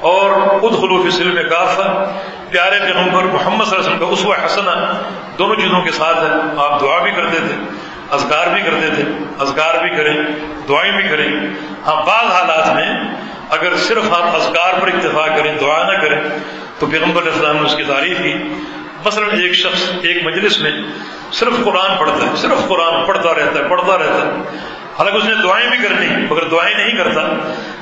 B: اور ادخلوا فی السلم کافہ, پیارے پیغمبر محمد صلی اللہ علیہ وسلم کا اسوہ حسنہ دونوں چیزوں کے ساتھ ہے. آپ دعا بھی کرتے تھے, اذکار بھی کرتے تھے, اذکار بھی کریں, دعائیں بھی کریں. ہاں بعض حالات میں اگر صرف آپ اذکار پر اکتفا کریں, دعا نہ کریں, تو پیغمبر علیہ السلام نے اس کی تعریف کی. مثلا ایک شخص ایک مجلس میں صرف قرآن پڑھتا ہے, صرف قرآن پڑھتا رہتا ہے, حالانکہ اس نے دعائیں بھی کرنی مگر دعائیں نہیں کرتا,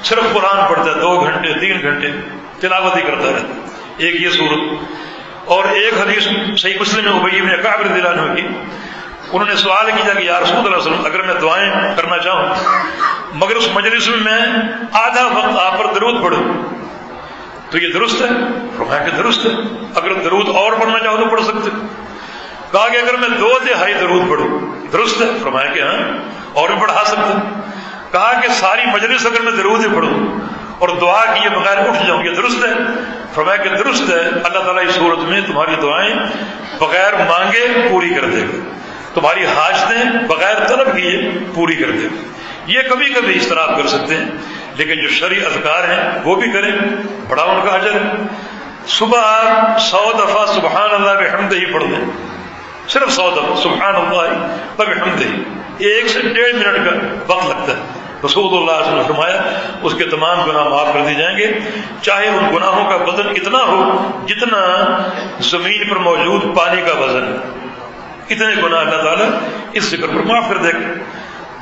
B: صرف قرآن پڑھتا ہے, 2 گھنٹے 3 گھنٹے تلاوت ہی کرتا رہتا ہے. ایک یہ صورت. اور ایک حدیث صحیح مسلم میں ابی بن کعب رضی اللہ عنہ کی, انہوں نے سوال کیا کہ یا رسول اللہ صلی اللہ علیہ وسلم اگر میں دعائیں کرنا چاہوں مگر اس مجلس میں آدھا وقت آپ پر درود پڑھوں تو یہ درست ہے؟ فرمایا کہ درست ہے. اگر درود اور پڑھنا چاہو تو پڑھ سکتے. کہا کہ اگر میں 2/3 درود پڑھوں درست ہے؟ فرمایا کہ ہاں اور بھی پڑھا سکتے. کہا کہ ساری مجلس اگر میں درود ہی پڑھوں اور دعا کیے بغیر اٹھ جاؤں یہ درست ہے؟ فرمایا کہ درست ہے. اللہ تعالیٰ اس صورت میں تمہاری دعائیں بغیر مانگے پوری کر دے گا, تمہاری حاجتیں بغیر طلب کیے پوری کر دے گا. یہ کبھی کبھی اس طرح آپ کر سکتے ہیں, لیکن جو شرعی اذکار ہیں وہ بھی کریں, بڑا ان کا اجر ہے. صبح آپ 100 دفعہ سبحان اللہ بحمدہ پڑھ دیں, صرف 100 دفعہ سبحان اللہ بحمدہ, یہ 1 سے 1.5 منٹ کا وقت لگتا ہے. رسول اللہ صلی اللہ علیہ وسلم نے فرمایا اس کے تمام گناہ معاف کر دیے جائیں گے, چاہے ان گناہوں کا وزن اتنا ہو جتنا زمین پر موجود پانی کا وزن. اتنے گناہ اللہ تعالیٰ اس ذکر پر معاف کر دے گا.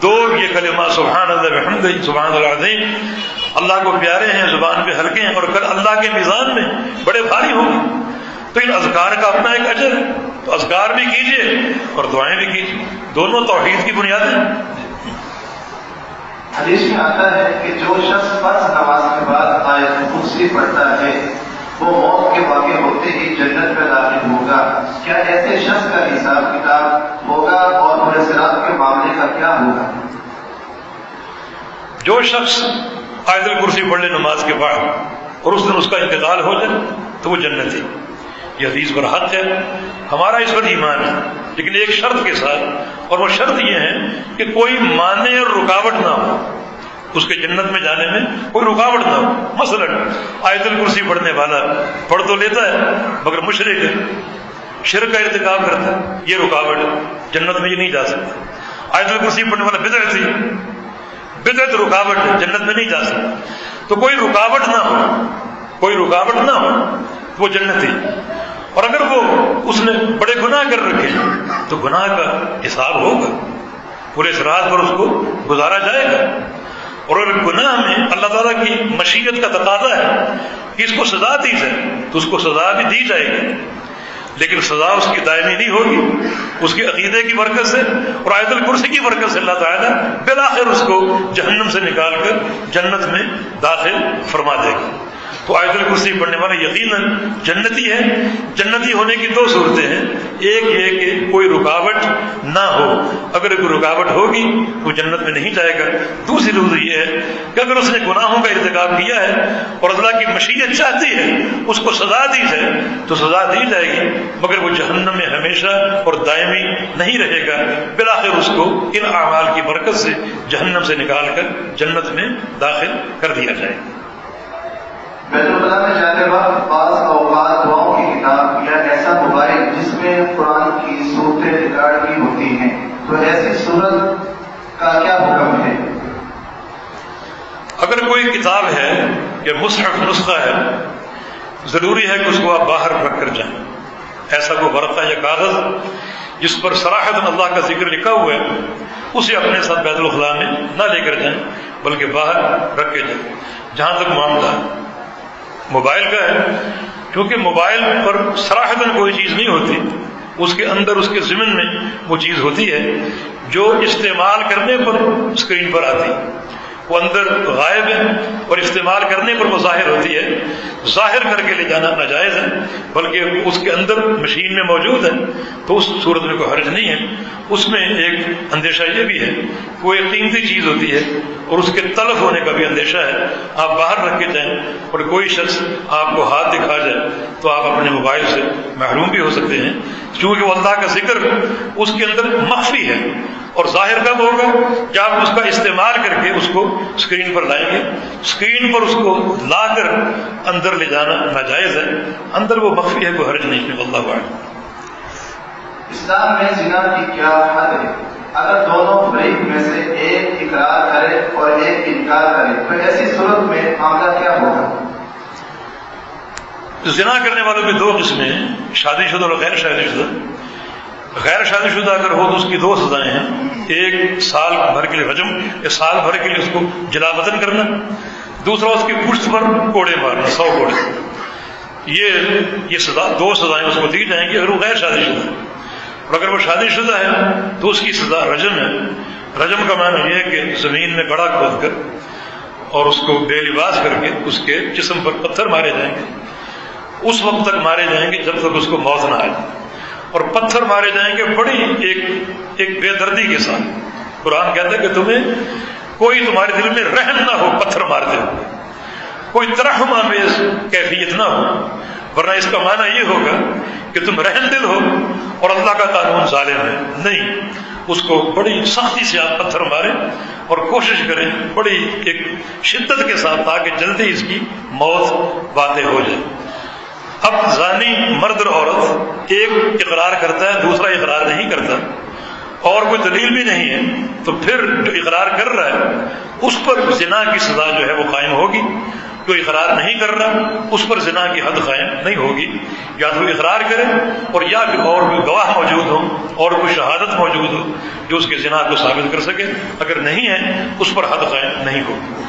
B: 2 یہ کلمہ سبحان اللہ بحمدہ, سبحان اللہ العظیم, اللہ کو پیارے ہیں, زبان پہ ہلکے ہیں, اور کل اللہ کے میزان میں بڑے بھاری ہوں گے. تو ان اذکار کا اپنا ایک اجر ہے, تو اذکار بھی کیجیے اور دعائیں بھی کیجیے, دونوں توحید کی بنیادیں ہیں.
A: حدیث میں آتا ہے کہ جو شخص فرض نماز کے بعد آیت کرسی پڑھتا ہے وہ موت کے واقع ہوتے ہی جنت میں داخل ہوگا. کیا ایسے شخص کا حساب کتاب ہوگا اور پورے صراط کے معاملے کا کیا ہوگا؟
B: جو شخص آیت الکرسی پڑھ لے نماز کے بعد اور اس دن اس کا انتقال ہو جائے تو وہ جنتی. یہ حدیث پر حق ہے, ہمارا اس پر ایمان ہے, لیکن ایک شرط کے ساتھ, اور وہ شرط یہ ہے کہ کوئی مانع اور رکاوٹ نہ ہو, اس کے جنت میں جانے میں کوئی رکاوٹ نہ ہو. مثلا آیت الکرسی پڑھنے والا پڑھ تو لیتا ہے مگر مشرک ہے, شرک کا ارتکاب کرتا ہے, یہ رکاوٹ ہے, جنت میں یہ نہیں جا سکتا. آیت الکرسی پڑھنے والا بدعتی, بدعت رکاوٹ ہے, جنت میں نہیں جا سکتا. تو کوئی رکاوٹ نہ ہو, کوئی رکاوٹ نہ ہو وہ جنتی. اور اگر وہ اس نے بڑے گناہ کر رکھے تو گناہ کا حساب ہوگا, پورے صراط پر اس کو گزارا جائے گا. اور اگر گناہ میں اللہ تعالیٰ کی مشیت کا تقاضا ہے کہ اس کو سزا دی جائے تو اس کو سزا بھی دی جائے گی, لیکن سزا اس کی دائمی نہیں ہوگی. اس کے عقیدے کی برکت سے اور آیت الکرسی کی برکت سے اللہ تعالیٰ بالآخر اس کو جہنم سے نکال کر جنت میں داخل فرما دے گا. تو آیت الکرسی پڑھنے والا یقیناً جنتی ہے. جنتی ہونے کی دو صورتیں ہیں، ایک یہ کہ کوئی رکاوٹ نہ ہو، اگر کوئی رکاوٹ ہوگی تو جنت میں نہیں جائے گا. دوسری صورت یہ ہے کہ اگر اس نے گناہوں کا ارتکاب کیا ہے اور اللہ کی مشیت چاہتی ہے اس کو سزا دی جائے تو سزا دی جائے گی، مگر وہ جہنم میں ہمیشہ اور دائمی نہیں رہے گا. بالآخر اس کو ان اعمال کی برکت سے جہنم سے نکال کر جنت میں داخل کر دیا جائے.
A: بیت الخلاء میں جاتے وقت بعض اوقات دعاؤں کی کتاب یا ایسا موبائل جس میں قرآن کی صورتیں ریکارڈ کی ہوتی ہیں، تو ایسی صورت کا کیا حکم ہے؟
B: اگر کوئی کتاب ہے یا مصحف نسخہ ہے، ضروری ہے کہ اس کو آپ باہر رکھ کر جائیں. ایسا کوئی ورقہ یا کاغذ جس پر صراحتاً اللہ کا ذکر لکھا ہوا ہے اسے اپنے ساتھ بیت الخلاء میں نہ لے کر جائیں، بلکہ باہر رکھ کے جائیں. جہاں تک معاملہ موبائل کا ہے، کیونکہ موبائل پر صراحتاً کوئی چیز نہیں ہوتی، اس کے اندر اس کے ضمن میں وہ چیز ہوتی ہے جو استعمال کرنے پر اسکرین پر آتی ہے. وہ اندر غائب ہے اور استعمال کرنے پر وہ ظاہر ہوتی ہے. ظاہر کر کے لے جانا ناجائز ہے، بلکہ اس کے اندر مشین میں موجود ہے تو اس صورت میں کوئی حرج نہیں ہے. اس میں ایک اندیشہ یہ بھی ہے کہ وہ ایک قیمتی چیز ہوتی ہے اور اس کے تلف ہونے کا بھی اندیشہ ہے. آپ باہر رکھ کے جائیں اور کوئی شخص آپ کو ہاتھ دکھا جائے تو آپ اپنے موبائل سے محروم بھی ہو سکتے ہیں، کیونکہ وہ اللہ کا ذکر اس کے اندر مخفی ہے. اور ظاہر کب ہوگا کہ آپ اس کا استعمال کر کے اس کو اسکرین پر لائیں گے. اسکرین پر اس کو لا کر اندر لے جانا ناجائز ہے، اندر وہ مخفی ہے، کوئی حرج نہیں ہے. واللہ اعلم.
A: اسلام میں زنا کی کیا حد ہے؟ اگر دونوں فریق میں سے ایک اقرار کرے اور ایک انکار کرے تو ایسی صورت میں معاملہ کیا ہوگا؟
B: زنا کرنے والوں کی دو قسمیں ہیں، شادی شدہ اور غیر شادی شدہ. غیر شادی شدہ اگر ہو تو اس کی دو سزائیں ہیں. ایک سال بھر کے لیے رجم، یا سال بھر کے لیے اس کو جلا وطن کرنا. دوسرا اس کی پشت پر کوڑے مارنا، 100 کوڑے. یہ سزا، دو سزائیں اس کو دی جائیں گی اگر وہ غیر شادی شدہ ہے. اور اگر وہ شادی شدہ ہے تو اس کی سزا رجم ہے. رجم کا معنی یہ ہے کہ زمین میں گڑھا کھود کر اور اس کو بے لباس کر کے اس کے جسم پر پتھر مارے جائیں گے. اس وقت تک مارے جائیں گے جب تک اس کو موت نہ آئے، اور پتھر مارے جائیں گے بڑی ایک بے دردی کے ساتھ. قرآن کہتا ہے کہ تمہیں کوئی تمہارے دل میں رحم نہ ہو پتھر مارتے ہو، کوئی ترحم آمیز کیفیت نہ ہو، ورنہ اس کا معنی یہ ہوگا کہ تم رحم دل ہو اور اللہ کا قانون ظالم ہے. نہیں، اس کو بڑی سختی سے آپ پتھر ماریں اور کوشش کریں بڑی ایک شدت کے ساتھ تاکہ جلدی اس کی موت واقع ہو جائے. اب زانی مرد اور عورت ایک اقرار کرتا ہے، دوسرا اقرار نہیں کرتا اور کوئی دلیل بھی نہیں ہے، تو پھر جو اقرار کر رہا ہے اس پر زنا کی سزا جو ہے وہ قائم ہوگی. جو اقرار نہیں کر رہا اس پر زنا کی حد قائم نہیں ہوگی. یا تو اقرار کرے اور یا پھر اور کوئی گواہ موجود ہو اور کوئی شہادت موجود ہو جو اس کے زنا کو ثابت کر سکے. اگر نہیں ہے اس پر حد قائم نہیں ہوگی.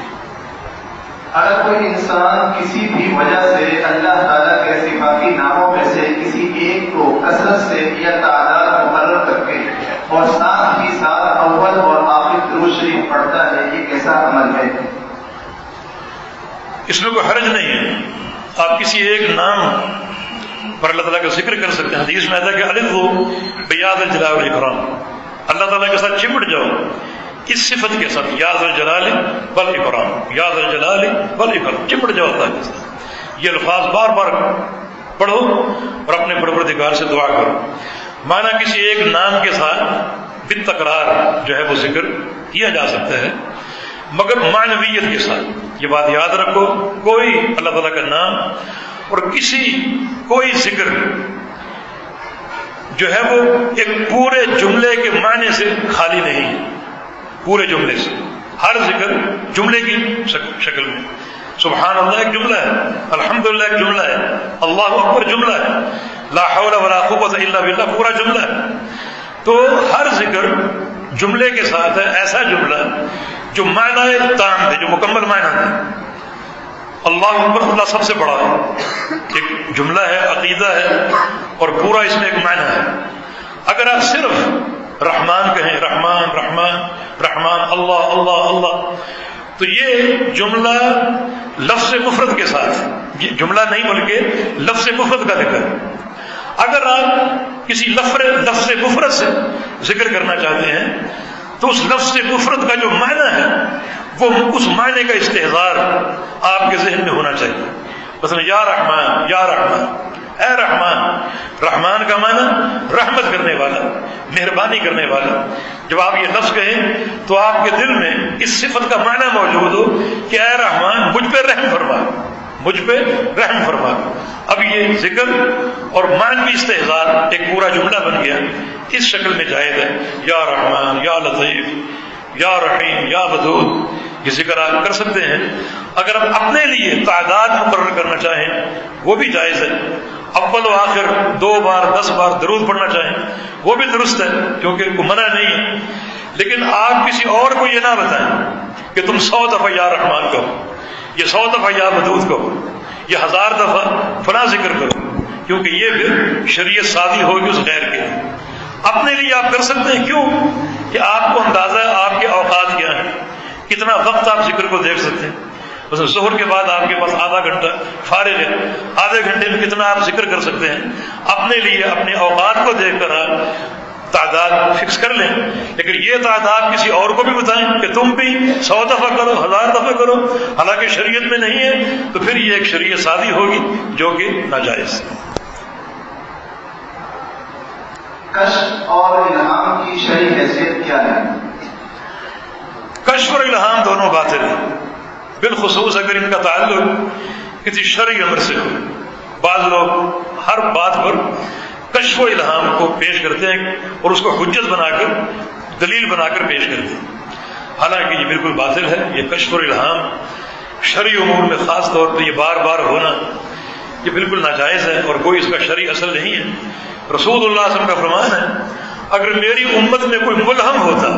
A: اگر کوئی انسان کسی بھی وجہ سے اللہ تعالیٰ کے صفاتی ناموں میں سے کسی ایک کو کثرت سے یا تعداد مقرر کر کے اور ساتھ ہی ساتھ اول اور آخر درود شریف پڑھتا ہے، یہ کیسا عمل ہے؟
B: اس میں کوئی حرج نہیں ہے. آپ کسی ایک نام پر اللہ تعالیٰ کا ذکر کر سکتے ہیں. حدیث میں آتا ہے کہ الف بیاض الجلال والاکرام، اللہ تعالیٰ کے ساتھ چمٹ جاؤ اس صفت کے ساتھ، یا ذا الجلال والاکرام، یا ذا الجلال والاکرام، چمٹ جاؤ اللہ کے ساتھ. یہ الفاظ بار بار پڑھو اور اپنے پروردگار سے دعا کرو. معنی کسی ایک نام کے ساتھ بالتکرار جو ہے وہ ذکر کیا جا سکتا ہے، مگر معنویت کے ساتھ. یہ بات یاد رکھو، کوئی اللہ تعالیٰ کا نام اور کوئی ذکر جو ہے وہ ایک پورے جملے کے معنی سے خالی نہیں ہے. پورے جملے سے، ہر ذکر جملے کی شکل میں. سبحان اللہ ایک جملہ ہے، الحمدللہ ایک جملہ ہے، اللہ اکبر جملہ ہے، لا حول ولا قوت الا باللہ پورا جملہ ہے. تو ہر ذکر جملے کے ساتھ ہے، ایسا جملہ جو معنی تام ہے، جو مکمل معنی ہے. اللہ اکبر، اللہ سب سے بڑا ہے، ایک جملہ ہے، عقیدہ ہے اور پورا اس میں ایک معنی ہے. اگر آپ صرف رحمان کہیں، رحمان رحمان رحمان، اللہ اللہ اللہ، تو یہ جملہ لفظ مفرد کے ساتھ، یہ جملہ نہیں بلکہ لفظ مفرد کا ذکر۔ اگر آپ کسی لفظ مفرد سے ذکر کرنا چاہتے ہیں تو اس لفظ مفرد کا جو معنی ہے وہ اس معنی کا استحضار آپ کے ذہن میں ہونا چاہیے۔ مثلا یا رحمان، یا رحمان، اے رحمان۔ رحمان کا معنی رحمت کرنے والا، مہربانی کرنے والا۔ جب آپ یہ لفظ کہیں تو آپ کے دل میں اس صفت کا معنی موجود ہو کہ اے رحمان مجھ پہ رحم فرما، مجھ پہ رحم فرما۔ اب یہ ذکر اور معنوی استحضار ایک پورا جملہ بن گیا، اس شکل میں جائز ہے۔ یا رحمان، یا لطیف، یا رحیم، یا ودود، یہ ذکر آپ کر سکتے ہیں۔ اگر آپ اپنے لیے تعداد مقرر کرنا چاہیں وہ بھی جائز ہے، اول و آخر 2 بار 10 بار درود پڑھنا چاہیں وہ بھی درست ہے، کیونکہ کوئی منع نہیں ہے۔ لیکن آپ کسی اور کو یہ نہ بتائیں کہ تم 100 دفعہ یا رحمان کہو، یہ 100 دفعہ یا ودود کہو، یہ 1000 دفعہ فلاں ذکر کرو، کیونکہ یہ پھر شریعت سازی ہوگی اس غیر کے۔ اپنے لیے آپ کر سکتے ہیں، کیوں کہ آپ کو اندازہ ہے آپ کے اوقات کیا ہیں، کتنا وقت آپ ذکر کو دیکھ سکتے ہیں۔ مثلا ظہر کے بعد آپ کے پاس آدھا گھنٹہ فارغ ہے، آدھے گھنٹے میں کتنا آپ ذکر کر سکتے ہیں۔ اپنے لیے اپنے اوقات کو دیکھ کر آپ تعداد فکس کر لیں، لیکن یہ تعداد کسی اور کو بھی بتائیں کہ تم بھی 100 دفعہ کرو، 1000 دفعہ کرو، حالانکہ شریعت میں نہیں ہے، تو پھر یہ ایک شریعت سازی ہوگی جو کہ ناجائز ہے۔
A: کشف اور الہام کی شرعی حیثیت کیا ہے؟
B: کشف اور الہام دونوں باطل ہیں، بالخصوص اگر ان کا تعلق کسی شرعی امر سے ہو۔ بعض لوگ ہر بات پر کشف و الہام کو پیش کرتے ہیں اور اس کو حجت بنا کر، دلیل بنا کر پیش کرتے ہیں، حالانکہ یہ بالکل باطل ہے۔ یہ کشف اور الہام شرعی امور میں خاص طور پر یہ بار بار ہونا یہ بالکل ناجائز ہے اور کوئی اس کا شرعی اصل نہیں ہے۔ رسول اللہ صلی اللہ علیہ وسلم کا فرمان ہے، اگر میری امت میں کوئی ملہم ہوتا،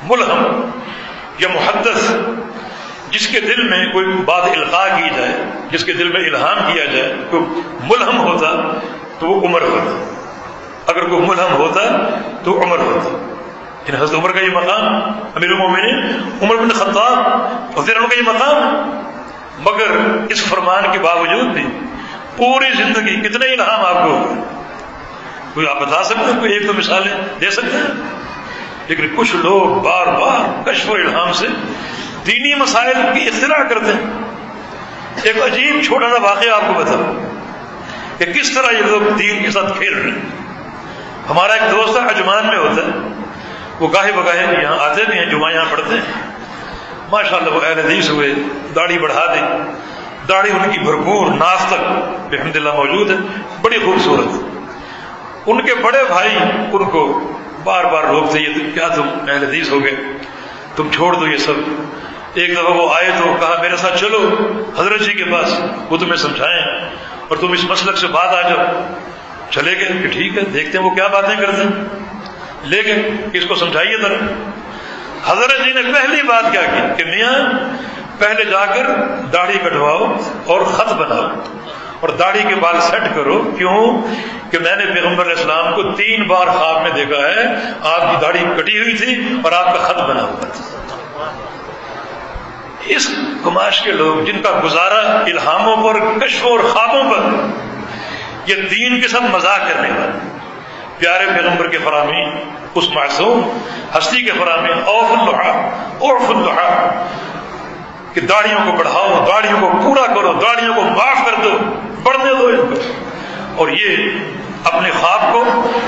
B: ملہم یا محدث، جس کے دل میں کوئی بات القاء کی جائے، جس کے دل میں الہام کیا جائے، کوئی ملہم ہوتا تو وہ عمر ہوتا۔ اگر کوئی ملہم ہوتا تو عمر ہوتا۔ یعنی حضرت عمر کا یہ مقام، امیر المومنین عمر بن خطاب رضی اللہ عنہ کا یہ مقام، مگر اس فرمان کے باوجود بھی پوری زندگی کتنے الہام آپ کو ہوئے؟ کوئی آپ بتا سکتے ہیں؟ کوئی ایک دو مثالیں دے سکتے ہیں؟ لیکن کچھ لوگ بار بار کشف و الہام سے دینی مسائل کی اختراع کرتے ہیں۔ ایک عجیب چھوٹا سا واقعہ آپ کو بتاؤں کہ کس طرح یہ لوگ دین کے ساتھ کھیل رہے ہیں۔ ہمارا ایک دوست عجمان میں ہوتا ہے، وہ گاہے بگاہے یہاں آتے بھی ہیں، جمعہ یہاں پڑھتے ہیں۔ ماشاءاللہ وہ اہل حدیث ہوئے، داڑھی بڑھا دی، داڑھی ان کی بھرپور ناف تک الحمدللہ موجود ہے، بڑی خوبصورت۔ ان کے بڑے بھائی ان کو بار بار روکتے، یہ کیا تم اہل حدیث ہو گئے، تم چھوڑ دو یہ سب۔ ایک دفعہ وہ آئے تو کہا میرے ساتھ چلو حضرت جی کے پاس، وہ تمہیں سمجھائیں اور تم اس مسلک سے بعد آ جاؤ۔ چلے گئے کہ ٹھیک ہے، دیکھتے ہیں وہ کیا باتیں کرتے ہیں، لیکن اس کو سمجھائیے ذرا۔ حضرت جی نے پہلی بات کیا کی کہ میاں پہلے جا کر داڑھی کٹواؤ اور خط بناؤ اور داڑھی کے بال سیٹ کرو۔ کیوں کہ میں نے پیغمبر علیہ السلام کو 3 بار خواب میں دیکھا ہے، آپ کی داڑھی کٹی ہوئی تھی اور آپ کا خط بنا ہوا تھا۔ اس کماش کے لوگ جن کا گزارا الہاموں پر، کشف اور خوابوں پر، یہ دین کے ساتھ مذاق کرنے والے، پیارے پیغمبر کے فرامین، اس معصوم ہستی کے فرامین، اوف اللحا، اوف اللحا، کہ داڑھیوں کو بڑھاؤ، داڑھیوں کو پورا کرو، داڑھیوں کو معاف کر دو، بڑھنے دو ان کو۔ اور یہ اپنے خواب کو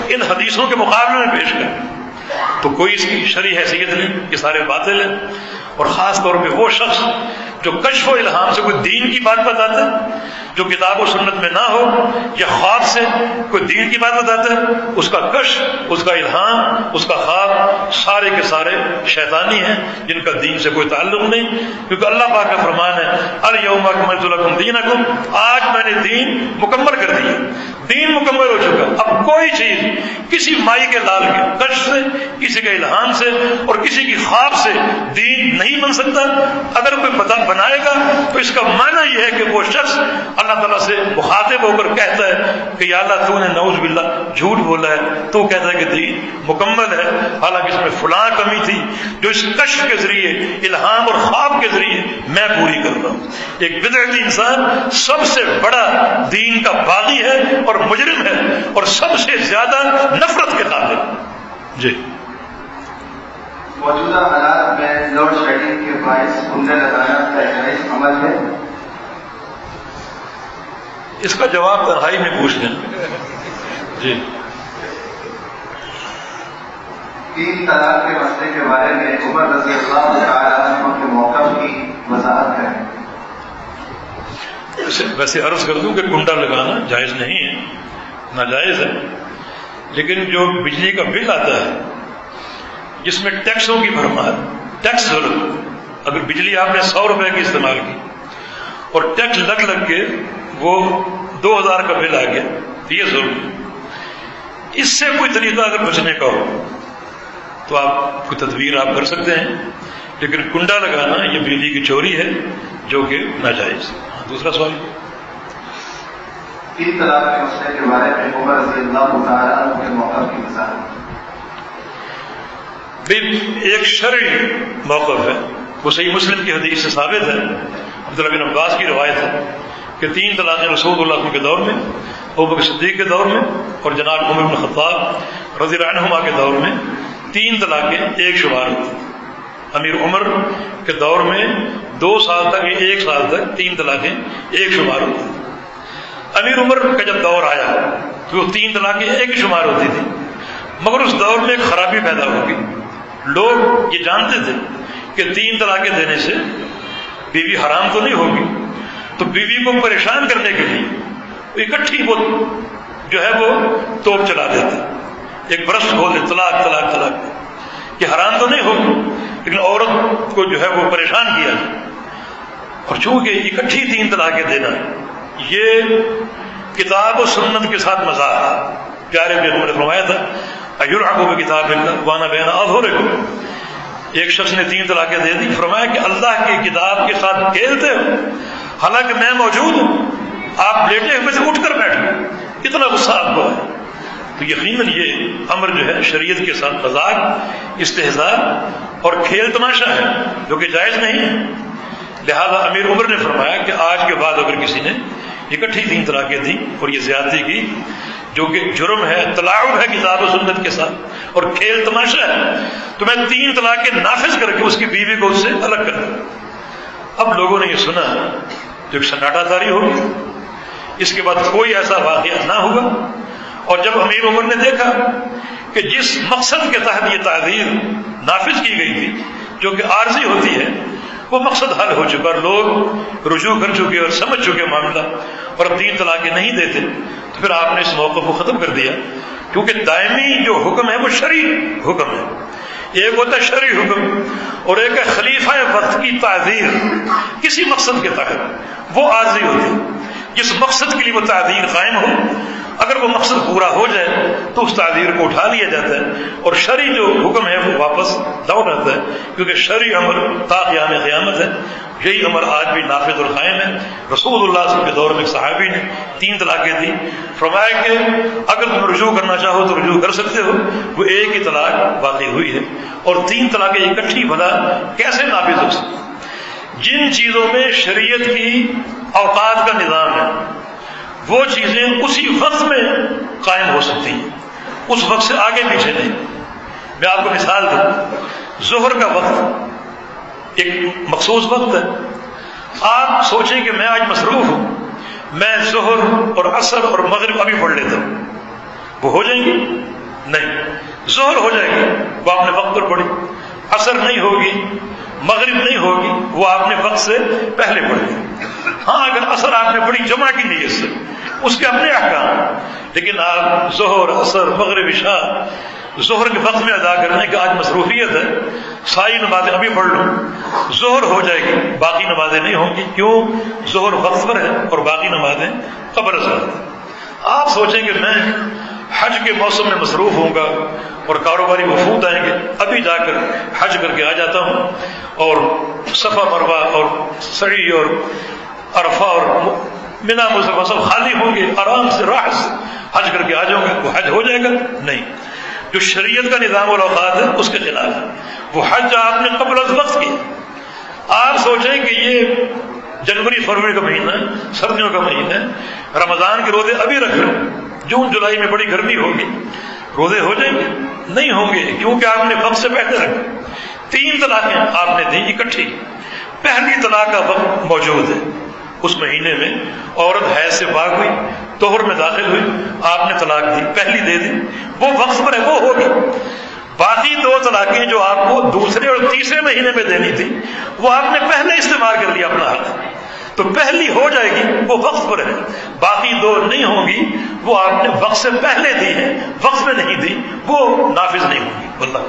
B: ان حدیثوں کے مقابلے میں پیش کریں تو کوئی اس کی شرعی حیثیت نہیں، یہ سارے باطل ہیں۔ اور خاص طور پہ وہ شخص جو کشف و الہام سے کوئی دین کی بات بتاتا ہے، جو کتاب و سنت میں نہ ہو، یا خواب سے کوئی دین کی بات بتاتا ہے، اس کا کشف، اس کا الہام، اس کا خواب سارے کے سارے شیطانی ہیں، جن کا دین سے کوئی تعلق نہیں۔ کیونکہ اللہ پاک کا فرمان ہے الیوم اکملت لکم دینکم، آج میں نے دین مکمل کر دیا، دین مکمل ہو چکا، اب کوئی چیز کسی مائی کے لال کے کشف سے، کسی کے الہام سے اور کسی کی خواب سے دین نہیں بن سکتا۔ اگر کوئی بنائے گا تو اس کا معنی یہ ہے کہ وہ شخص اللہ تعالیٰ سے مخاطب ہو کر کہتا ہے کہ یا اللہ تو نے نعوذ باللہ جھوٹ بولا ہے، تو کہتا ہے کہ دین مکمل ہے، حالانکہ اس میں فلاں کمی تھی جو اس کشف کے ذریعے، الہام اور خواب کے ذریعے میں پوری کر رہا ہوں۔ ایک بدعتی انسان سب سے بڑا دین کا باغی ہے اور مجرم ہے اور سب سے زیادہ نفرت کے قابل۔ جی
A: موجودہ حالات میں لوڈ شیڈنگ کے باعث کنڈے لگانا جائز عمل ہے؟
B: اس کا جواب تنہائی میں پوچھ لیں۔ جی
A: تین طلاق کے مسئلے کے بارے میں عمر رضی اللہ تعالیٰ عنہ کے موقف کی وضاحت کریں۔
B: ویسے عرض کر دوں کہ کنڈا لگانا جائز نہیں ہے، ناجائز ہے، لیکن جو بجلی کا بل آتا ہے جس میں ٹیکسوں کی بھرمار، ٹیکس ضرورت، اگر بجلی آپ نے 100 روپے کی استعمال کی اور ٹیکس لگ کے وہ 2000 کا بل آ گیا تو یہ ضرور، اس سے کوئی طریقہ اگر بچنے کا ہو تو آپ کوئی تدبیر آپ کر سکتے ہیں، لیکن کنڈا لگانا یہ بجلی کی چوری ہے جو کہ ناجائز۔ دوسرا سوال،
A: تین طلاق کے مسئلے کے بارے میں عمر رضی اللہ تعالیٰ عنہ کے موقف کی وضاحت۔
B: ایک شرعی موقف ہے، وہ صحیح مسلم کی حدیث سے ثابت ہے، عبداللہ بن عباس کی روایت ہے کہ 3 طلاقیں رسول اللہ صلی اللہ علیہ وسلم کے دور میں، ابوبکر صدیق کے دور میں اور جناب عمر بن خطاب رضی اللہ عنہما کے دور میں 3 طلاقیں ایک شمار ہوتی۔ امیر عمر کے دور میں 2 سال تک یا 1 سال تک 3 طلاقیں ایک شمار ہوتی تھی۔ امیر عمر کا جب دور آیا تو وہ 3 طلاقیں ایک شمار ہوتی تھی، مگر اس دور میں ایک خرابی پیدا ہو گئی۔ لوگ یہ جانتے تھے کہ 3 طلاقیں دینے سے بیوی حرام تو نہیں ہوگی، تو بیوی کو پریشان کرنے کے لیے اکٹھی وہ جو ہے وہ توپ چلا دیتے، ایک برس کھول دیتے، طلاق طلاق طلاق، کہ حرام تو نہیں ہوگی لیکن عورت کو جو ہے وہ پریشان کیا جائے۔ اور چونکہ اکٹھی 3 طلاقیں دینا یہ کتاب و سنت کے ساتھ مذاق ہے۔ پیارے پیغمبر نے فرمایا تھا ایرحبوا بکتاب اللہ وانا بین اظہرکم، ایک شخص نے 3 طلاقیں دے دی، فرمایا کہ اللہ کی کتاب کے ساتھ کھیلتے ہو حالانکہ میں موجود ہوں، آپ لیٹے ہوئے سے اٹھ کر بیٹھ گئے، اتنا غصہ آپ کو ہے۔ تو یقیناً یہ امر جو ہے شریعت کے ساتھ مذاق، استہزاء اور کھیل تماشا ہے جو کہ جائز نہیں ہے۔ لہذا امیر عمر نے فرمایا کہ آج کے بعد اگر کسی نے اکٹھی 3 طلاقیں دی اور یہ زیادتی کی جو کہ جرم ہے، تلاعب ہے کتاب و سنت کے ساتھ اور کھیل تماشا ہے، تو میں 3 طلاقیں نافذ کر کے اس کی بیوی کو اس سے الگ کر دوں۔ اب لوگوں نے یہ سنا تو ایک سناٹا طاری ہوگی، اس کے بعد کوئی ایسا واقعہ نہ ہوگا۔ اور جب امیر عمر نے دیکھا کہ جس مقصد کے تحت یہ تعزیر نافذ کی گئی تھی جو کہ عارضی ہوتی ہے وہ مقصد حل ہو چکا، لوگ رجوع کر چکے اور سمجھ چکے معاملہ اور اب 3 طلاقیں نہیں دیتے، تو پھر آپ نے اس موقع کو ختم کر دیا، کیونکہ دائمی جو حکم ہے وہ شرعی حکم ہے۔ ایک ہوتا ہے شرعی حکم اور ایک ہے خلیفہ وقت کی تعزیر کسی مقصد کے تحت، وہ عارضی ہوتی ہے۔ جس مقصد کے لیے وہ تعزیر قائم ہو اگر وہ مقصد پورا ہو جائے تو اس تعزیر کو اٹھا لیا جاتا ہے اور شرعی جو حکم ہے وہ واپس لوٹ آتا ہے، کیونکہ شرعی امر تا قیام قیامت ہے۔ یہی امر آج بھی نافذ اور قائم ہے۔ رسول اللہ صلی اللہ علیہ وسلم کے دور میں ایک صحابی نے 3 طلاقیں دی، فرمایا کہ اگر تم رجوع کرنا چاہو تو رجوع کر سکتے ہو، وہ ایک ہی طلاق واقع ہوئی ہے۔ اور 3 طلاقیں اکٹھی بھلا کیسے نافذ ہو سکتی؟ جن چیزوں میں شریعت کی اوقات کا نظام ہے وہ چیزیں اسی وقت میں قائم ہو سکتی ہیں، اس وقت سے آگے پیچھے نہیں۔ میں آپ کو مثال دوں، ظہر کا وقت ایک مخصوص وقت ہے، آپ سوچیں کہ میں آج مصروف ہوں، میں ظہر اور عصر اور مغرب ابھی پڑھ لیتا ہوں، وہ ہو جائیں گی؟ نہیں، ظہر ہو جائے گی، وہ آپ نے وقت پر پڑھی، عصر نہیں ہوگی، مغرب نہیں ہوگی، وہ آپ نے وقت سے پہلے پڑھی۔ ہاں اگر عصر آپ نے پڑھی جمع کی نیت سے اس کے اپنے احکام، لیکن آپ ظہر عصر مغرب عشاء ظہر کے وقت میں ادا کرنے کی آج مصروفیت ہے، ساری نمازیں ابھی پڑھ لوں، ظہر ہو جائے گی، باقی نمازیں نہیں ہوں گی، کیوں؟ ظہر وقت پر ہے اور باقی نمازیں قبل ازاں۔ آپ سوچیں کہ میں حج کے موسم میں مصروف ہوں گا اور کاروباری وفود آئیں گے، ابھی جا کر حج کر کے آ جاتا ہوں اور صفا مروہ اور سعی اور عرفہ اور منا مصطفیٰ سب خالی ہوں گے، آرام سے راحت سے حج کر کے آ جاؤں گے، وہ حج ہو جائے گا؟ نہیں، جو شریعت کا نظام والاوقات ہے اس کے خلاف ہے۔ وہ حج آپ نے قبل از وقت کیا۔ آپ سوچیں کہ یہ جنوری فروری کا مہینہ ہے، سردیوں کا مہینہ ہے، رمضان کے روزے ابھی رکھ لیں، جون جولائی میں بڑی گرمی ہوگی، روزے ہو جائیں گے؟ نہیں ہوں گے، کیونکہ آپ نے وقت سے پہلے رکھے۔ 3 طلاقیں آپ نے دی اکٹھی۔ پہلی طلاق کا وقت موجود ہے، اس مہینے میں عورت حیض سے پاک ہوئی، طہر میں داخل ہوئی، آپ نے طلاق دی، پہلی دے دی، وہ وقت پر ہے، وہ ہوگی۔ باقی 2 طلاقیں جو آپ کو دوسرے اور تیسرے مہینے میں دینی تھی، وہ آپ نے پہلے استعمال کر لیا اپنا حق، تو پہلی ہو جائے گی، وہ وقت پر ہے۔ باقی 2 نہیں ہوں گی، وہ آپ نے وقت سے پہلے دی ہے، وقت میں نہیں دی، وہ نافذ نہیں ہوں گی۔ واللہ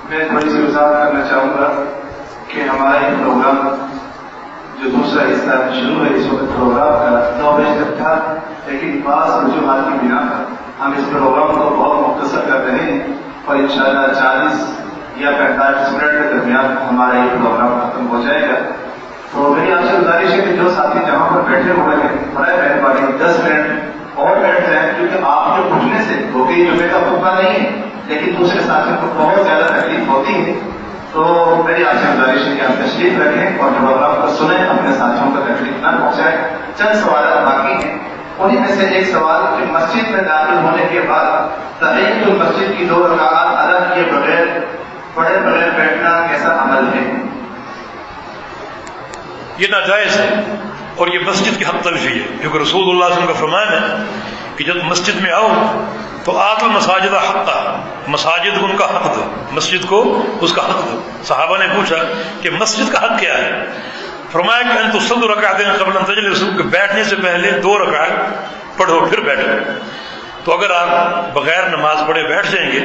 A: میں تھوڑی سی وضاحت کرنا چاہوں گا کہ ہمارا یہ پروگرام جو دوسرا حصہ شروع ہے اس وقت پروگرام کا 9 بجے تک تھا، لیکن بعض وجوہات کی بنا پر ہم اس پروگرام کو بہت مختصر کر رہے ہیں اور انشاءاللہ 40 یا 45 منٹ کے درمیان ہمارا یہ پروگرام ختم ہو جائے گا۔ تو میری آپ سے گزارش ہے کہ جو ساتھی جہاں پر بیٹھے ہوئے ہیں برائے مہربانی 10 منٹ اور بیٹھ جائیں، کیونکہ آپ کے پوچھنے سے ہوگی جمعے کا خطبہ نہیں ہے لیکن دوسرے ساتھیوں کو بہت زیادہ تکلیف ہوتی ہے۔ تو میری آپ سے گزارش ہے کہ آپ تشریف رکھیں اور پروگرام کو سنیں، اپنے ساتھیوں کو تکلیف نہ پہنچائیں۔ چند سوالات باقی ہیں، انہیں میں سے ایک سوال کہ مسجد میں داخل ہونے کے بعد تحیت المسجد کی 2 رکعات ادا کیے بغیر پڑھے بغیر بیٹھنا کیسا عمل ہے؟
B: یہ ناجائز ہے اور یہ مسجد کی حق تلفی ہے، کیونکہ رسول اللہ صلی اللہ علیہ وسلم کا فرمان ہے کہ جب مسجد میں آؤ تو آت المساجد حقا، مساجد کو ان کا حق دو، مسجد کو اس کا حق دو۔ صحابہ نے پوچھا کہ مسجد کا حق کیا ہے؟ فرمایا کہ ان تصلوا رکعتین قبل ان تجلسوا، کہ بیٹھنے سے پہلے 2 رکعت پڑھو پھر بیٹھو۔ تو اگر آپ بغیر نماز پڑھے بیٹھ جائیں گے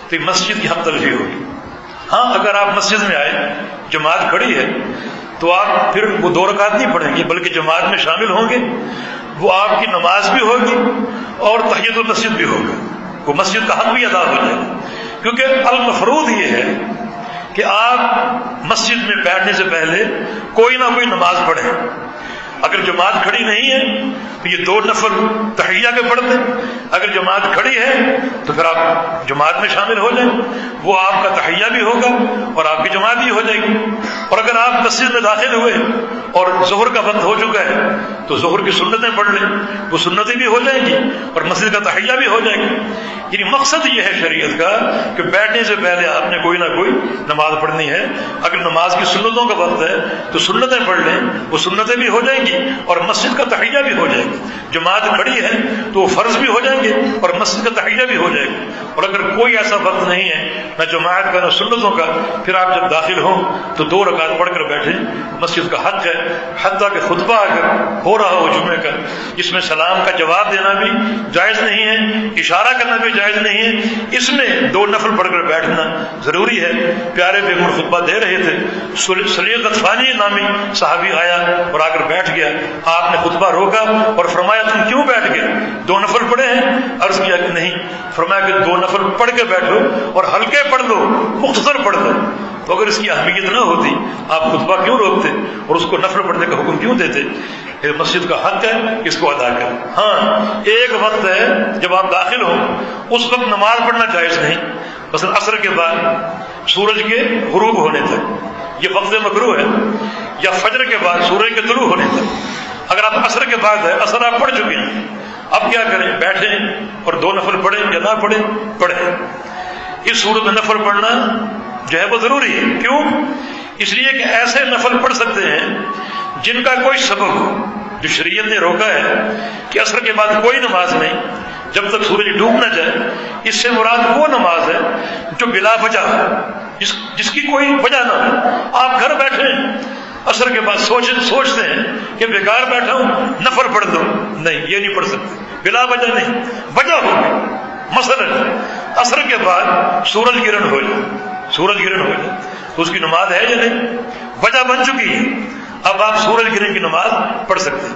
B: تو یہ مسجد کی حق تلفی ہوگی۔ ہاں اگر آپ مسجد میں آئے، جماعت کھڑی ہے، تو آپ پھر وہ 2 رکعت نہیں پڑھیں گے بلکہ جماعت میں شامل ہوں گے، وہ آپ کی نماز بھی ہوگی اور تحیت المسجد بھی ہوگا، وہ مسجد کا حق بھی ادا ہو جائے گا۔ کیونکہ المفروض یہ ہے کہ آپ مسجد میں بیٹھنے سے پہلے کوئی نہ کوئی نماز پڑھیں۔ اگر جماعت کھڑی نہیں ہے تو یہ 2 نفل تحیہ کے پڑھ دیں، اگر جماعت کھڑی ہے تو پھر آپ جماعت میں شامل ہو جائیں، وہ آپ کا تحیہ بھی ہوگا اور آپ کی جماعت بھی ہو جائے گی۔ اور اگر آپ مسجد میں داخل ہوئے اور ظہر کا وقت ہو چکا ہے تو ظہر کی سنتیں پڑھ لیں، وہ سنتیں بھی ہو جائیں گی اور مسجد کا تحیہ بھی ہو جائے گی۔ یعنی مقصد یہ ہے شریعت کا کہ بیٹھنے سے پہلے آپ نے کوئی نہ کوئی نماز پڑھنی ہے۔ اگر نماز کی سنتوں کا وقت ہے تو سنتیں پڑھ لیں، وہ سنتیں بھی ہو جائیں گی اور مسجد کا تحیہ بھی ہو جائے گا۔ جماعت کھڑی ہے تو وہ فرض بھی ہو جائیں گے اور مسجد کا تحیہ بھی ہو جائے گا۔ اور اگر کوئی ایسا وقت نہیں ہے نہ جماعت کا نہ سنتوں کا، پھر آپ جب داخل ہوں تو 2 رکعت پڑھ کر بیٹھیں، مسجد کا حق ہے۔ حتیٰ کہ خطبہ اگر ہو رہا ہو جمعے کا، جس میں سلام کا جواب دینا بھی جائز نہیں ہے، اشارہ کرنا بھی جائز نہیں ہے، اس میں 2 نفل پڑھ کر بیٹھنا ضروری ہے۔ پیارے پیغمبر خطبہ دے رہے تھے، سلیق غطفانی نامی صحابی آیا اور آ کر بیٹھ گیا، آپ نے خطبہ روکا اور فرمایا تم کیوں بیٹھ گئے؟ 2 نفل پڑھے ہیں؟ عرض کیا کہ نہیں۔ فرمایا کہ 2 نفل پڑھ کے بیٹھو اور ہلکے پڑھ دو، مختصر پڑھ دو۔ تو اگر اس کی اہمیت نہ ہوتی آپ خطبہ کیوں روکتے اور اس کو نفل پڑھنے کا حکم کیوں دیتے؟ یہ مسجد کا حق ہے، اس کو ادا کریں۔ ہاں ایک وقت ہے جب آپ داخل ہوں اس وقت نماز پڑھنا جائز نہیں، مثلا عصر کے بعد سورج کے غروب ہونے تک، یہ وقت مکروہ ہے، یا فجر کے بعد سورج کے طلوع ہونے تک۔ اگر آپ عصر کے بعد ہے، عصر آپ پڑھ چکے ہیں، اب کیا کریں؟ بیٹھیں اور 2 نفل پڑھیں یا نہ پڑھیں؟ پڑھیں۔ اس صورت میں نفل پڑھنا جو ہے وہ ضروری ہے۔ کیوں؟ اس لیے کہ ایسے نفل پڑھ سکتے ہیں جن کا کوئی سبب ہو، جو شریعت نے روکا ہے کہ عصر کے بعد کوئی نماز نہیں جب تک سورج ڈوب نہ جائے۔ اس سے مراد وہ نماز ہے جو بلا وجہ ہو، جس کی کوئی وجہ نہ ہو۔ آپ گھر بیٹھے ہیں، عصر کے بعد سوچتے ہیں کہ بیکار بیٹھا ہوں، نفل پڑھ دو، نہیں، یہ نہیں پڑھ سکتے، بلا وجہ نہیں، وجہ ہوگی۔ مثلا عصر کے بعد سورج گرہن ہو جائے، سورج گرہن ہو جائے تو اس کی نماز ہے یا نہیں؟ وجہ بن چکی ہے، اب آپ سورج گرہن کی نماز پڑھ سکتے ہیں۔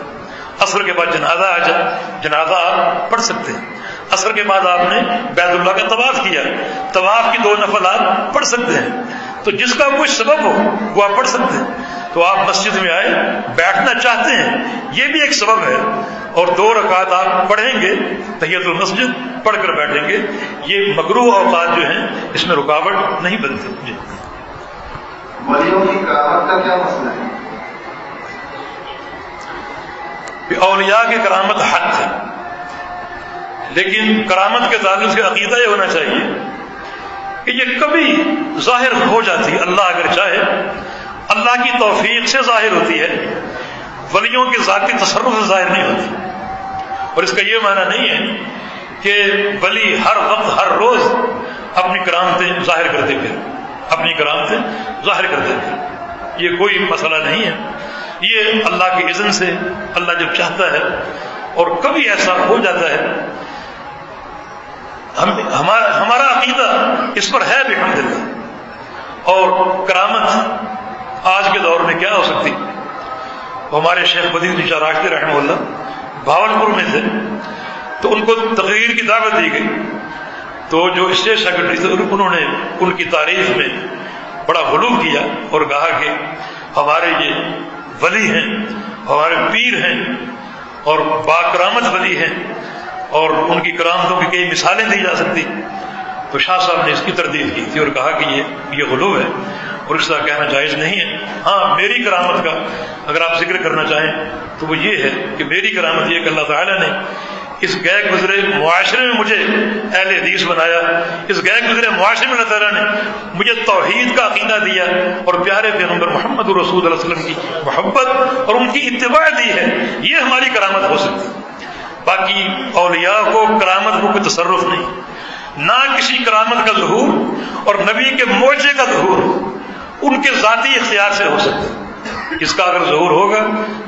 B: عصر کے بعد جنازہ آ جائے، جنازہ آپ پڑھ سکتے ہیں۔ عصر کے بعد آپ نے بیت اللہ کا طواف کیا، طواف کی 2 نفل آپ پڑھ سکتے ہیں، تو جس کا کچھ سبب ہو وہ آپ پڑھ سکتے ہیں۔ تو آپ مسجد میں آئے، بیٹھنا چاہتے ہیں، یہ بھی ایک سبب ہے، اور 2 رکعت آپ پڑھیں گے تحیۃ المسجد پڑھ کر بیٹھیں گے، یہ مکروہ اوقات جو ہیں اس میں رکاوٹ نہیں بنتی۔ جی
A: ولیوں کی کرامت کا کیا مسئلہ ہے؟
B: اولیاء کی کرامت حق ہے، لیکن کرامت کے تعلق سے عقیدہ یہ ہونا چاہیے کہ یہ کبھی ظاہر ہو جاتی ہے، اللہ اگر چاہے، اللہ کی توفیق سے ظاہر ہوتی ہے، ولیوں کے ذاتی تصرف سے ظاہر نہیں ہوتی۔ اور اس کا یہ معنی نہیں ہے کہ ولی ہر وقت ہر روز اپنی کرامتیں ظاہر کرتے پھر، اپنی کرامتیں ظاہر کرتے پھر، یہ کوئی مسئلہ نہیں ہے، یہ اللہ کے اذن سے اللہ جب چاہتا ہے، اور کبھی ایسا ہو جاتا ہے، ہمارا عقیدہ اس پر ہے بحمدللہ۔ اور کرامت آج کے دور میں کیا ہو سکتی؟ ہمارے شیخ بدیع شاہ راشدی رحمہ اللہ بھاولپور میں تھے، تو ان کو تقریر کی دعوت دی گئی، تو جو اسٹیج سیکرٹری تھے انہوں نے ان کی تعریف میں بڑا غلو کیا اور کہا کہ ہمارے یہ ولی ہیں، ہمارے پیر ہیں، اور باکرامت ولی ہیں، اور ان کی کرامتوں کی کئی مثالیں دی جا سکتی۔ تو شاہ صاحب نے اس کی تردید کی تھی اور کہا کہ یہ غلو ہے اور اس طرح کہنا جائز نہیں ہے۔ ہاں، میری کرامت کا اگر آپ ذکر کرنا چاہیں تو وہ یہ ہے کہ میری کرامت یہ کہ اللہ تعالیٰ نے اس گئے گزرے معاشرے میں مجھے اہل حدیث بنایا، اس گئے گزرے معاشرے میں اللہ تعالیٰ نے مجھے توحید کا عقیدہ دیا، اور پیارے پیغمبر محمد رسول اللہ علیہ وسلم کی محبت اور ان کی اتباع دی ہے، یہ ہماری کرامت ہو سکتی۔ باقی اولیاء کو کرامت کو کوئی تصرف نہیں، نہ کسی کرامت کا ظہور اور نبی کے معجزے کا ظہور ان کے ذاتی اختیار سے ہو سکتا ہے۔ اس کا اگر ظہور ہوگا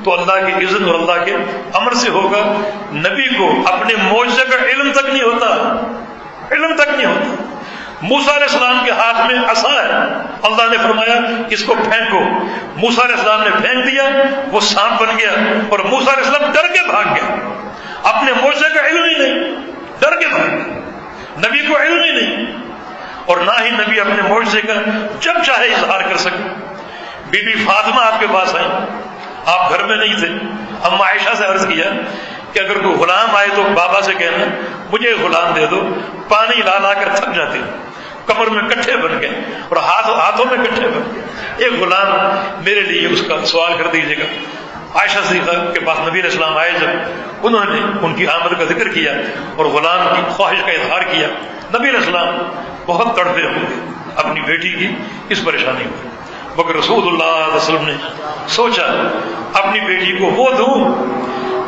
B: تو اللہ کے اذن اور اللہ کے امر سے ہوگا۔ نبی کو اپنے معجزے کا علم تک نہیں ہوتا، علم تک نہیں ہوتا۔ موسیٰ علیہ السلام کے ہاتھ میں عصا ہے، اللہ نے فرمایا اس کو پھینکو، موسیٰ علیہ السلام نے پھینک دیا، وہ سانپ بن گیا، اور موسیٰ علیہ السلام ڈر کے بھاگ گیا، اپنے معجزے کا علم ہی نہیں، ڈر کے بھاگ گیا، نبی کو علم ہی نہیں، اور نہ ہی نبی اپنے معجزے کا جب چاہے اظہار کر سکے۔ بی بی فاطمہ آپ کے پاس آئی، آپ گھر میں نہیں تھے، اما عائشہ سے عرض کیا کہ اگر کوئی غلام آئے تو بابا سے کہنا مجھے غلام دے دو، پانی لا لا کر تھک جاتے، کمر میں کٹھے بن گئے اور ہاتھوں میں کٹھے بن گئے، ایک غلام میرے لیے اس کا سوال کر دیجیے گا۔ عائشہ صدیقہ کے پاس نبی علیہ السلام آئے، جب انہوں نے ان کی آمد کا ذکر کیا اور غلام کی خواہش کا اظہار کیا، نبی علیہ السلام بہت تڑپے ہوں گے اپنی بیٹی کی اس پریشانی میں، مگر رسول اللہ صلی اللہ علیہ وسلم نے سوچا اپنی بیٹی کو وہ دوں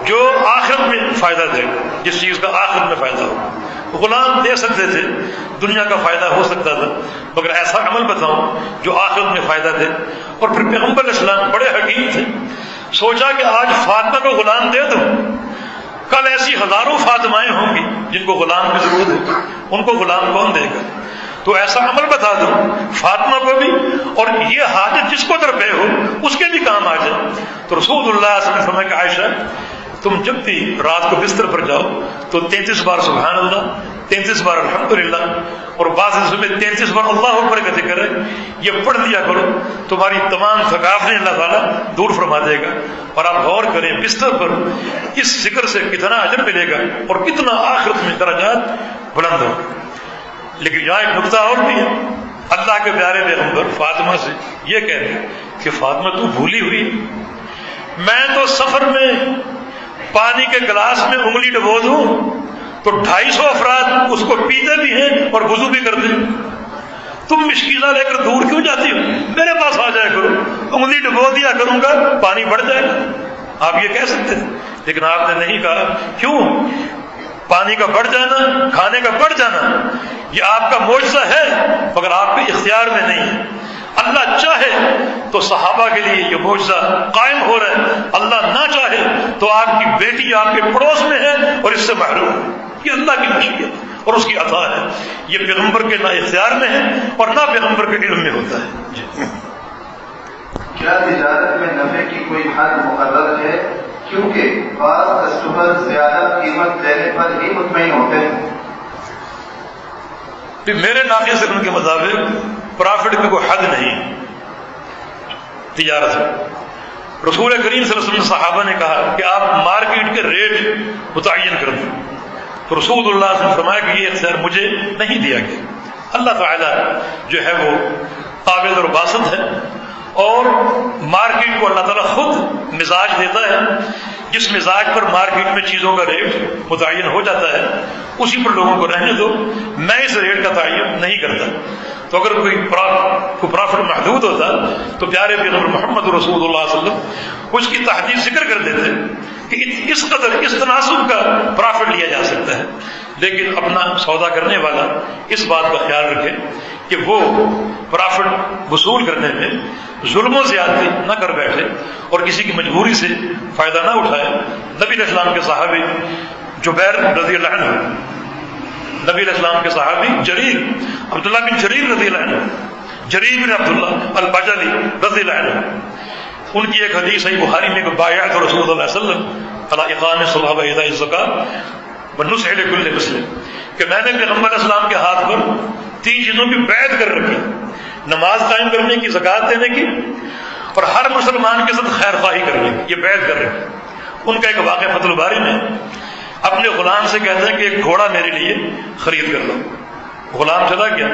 B: جو آخرت میں فائدہ دے، جس چیز کا آخرت میں فائدہ ہو۔ غلام دے سکتے تھے، دنیا کا فائدہ ہو سکتا تھا، مگر ایسا عمل بتاؤں جو آخرت میں فائدہ دے۔ اور پھر پیغمبر علیہ السلام بڑے حکیم تھے، سوچا کہ آج فاطمہ کو غلام دے دوں، کل ایسی ہزاروں فاطمائیں ہوں گی جن کو غلام کی ضرورت ہے، ان کو غلام کون دے گا؟ تو ایسا عمل بتا دو فاطمہ کو بھی، اور یہ حاجت جس کو درپے ہو اس کے بھی کام آ جائے۔ تو رسول اللہ صلی اللہ علیہ وسلم نے فرمایا کہ عائشہ تم جب بھی رات کو بستر پر جاؤ تو 33 بار سبحان اللہ، 33 بار الحمدللہ، اور بعض حصوں میں 33 بار اللہ اکبر کا ذکر ہے، یہ پڑھ دیا کرو، تمہاری تمام ثقافتیں اللہ تعالیٰ دور فرما دے گا۔ اور آپ غور کریں بستر پر اس ذکر سے کتنا اجر ملے گا اور کتنا آخرت میں درجات بلند ہوگا۔ لیکن یہاں ایک نقطہ اور بھی ہے، اللہ کے پیارے پیغمبر فاطمہ سے یہ کہتے ہیں کہ فاطمہ تو بھولی ہوئی، میں تو سفر میں پانی کے گلاس میں انگلی ڈبو دوں تو 250 افراد اس کو پیتے بھی ہیں اور وضو بھی کرتے ہیں، تم مشکلہ لے کر دور کیوں جاتی ہو؟ میرے پاس آ جایا کرو، انگلی ڈبو دیا کروں گا، پانی بڑھ جائے گا۔ آپ یہ کہہ سکتے تھے، لیکن آپ نے نہیں کہا۔ کیوں؟ پانی کا بڑھ جانا، کھانے کا بڑھ جانا یہ آپ کا معجزہ ہے، مگر آپ کے اختیار میں نہیں ہے۔ اللہ چاہے تو صحابہ کے لیے یہ معجزہ قائم ہو رہا ہے، اللہ نہ چاہے تو آپ کی بیٹی آپ کے پڑوس میں ہے اور اس سے محروم ہے۔ یہ اللہ کی مشیت اور اس کی عطا ہے، یہ پیغمبر کے نہ اختیار میں ہے اور نہ پیغمبر کے علم میں ہوتا ہے۔ جی
A: کیا تجارت میں نفع کی کوئی حد مقرر ہے کیونکہ بعض کسٹمر زیادہ قیمت دینے پر ہی مطمئن ہوتے ہیں.
B: میرے ناقص علم کے مطابق پرافٹ میں کوئی حد نہیں تجارت میں. رسول کریم صلی اللہ علیہ وسلم صحابہ نے کہا کہ آپ مارکیٹ کے ریٹ متعین کر دیں، تو رسول اللہ صلی اللہ علیہ وسلم نے فرمایا کہ یہ اختیار مجھے نہیں دیا گیا. اللہ تعالیٰ جو ہے وہ قابل اور باسط ہے، اور مارکیٹ کو اللہ تعالیٰ خود مزاج دیتا ہے. جس مزاج پر مارکیٹ میں چیزوں کا ریٹ متعین ہو جاتا ہے اسی پر لوگوں کو رہنے دو. میں اس ریٹ کا تعین نہیں کرتا. تو اگر کوئی پرافٹ محدود ہوتا تو پیارے پیغمبر محمد رسول اللہ صلی اللہ علیہ وسلم اس کی تحدید ذکر کر دیتے کہ اس قدر اس تناسب کا پرافٹ لیا جا سکتا ہے. لیکن اپنا سودا کرنے والا اس بات کا خیال رکھے کہ وہ پرافٹ وصول کرنے میں ظلم و زیادتی نہ کر بیٹھے اور کسی کی مجبوری سے فائدہ نہ اٹھائے. نبی علیہ السلام کے صحابی جبیر رضی اللہ عنہ، نبی علیہ السلام کے صحابی جریر، عبداللہ بن جریر رضی اللہ عنہ، جریر بن عبداللہ البجلی رضی اللہ عنہ، ان کی ایک حدیث ہے بخاری میں کہ بایعت رسول اللہ علیہ وسلم علی اقام الصلاۃ و ایتاء الزکاۃ والنصح لکل مسلم، کہ میں نے پیغمبر علیہ السلام کے ہاتھ پر 3 چیزوں کی بیعت کر رکھی: نماز قائم کرنے کی، زکوٰۃ دینے کی، اور ہر مسلمان کے ساتھ خیر خواہی کرنے کی. یہ بیعت کر رکھی. ان کا ایک واقعہ فتح الباری میں اپنے غلام سے کہتے ہیں کہ ایک گھوڑا میرے لیے خرید کر لو. غلام چلا گیا،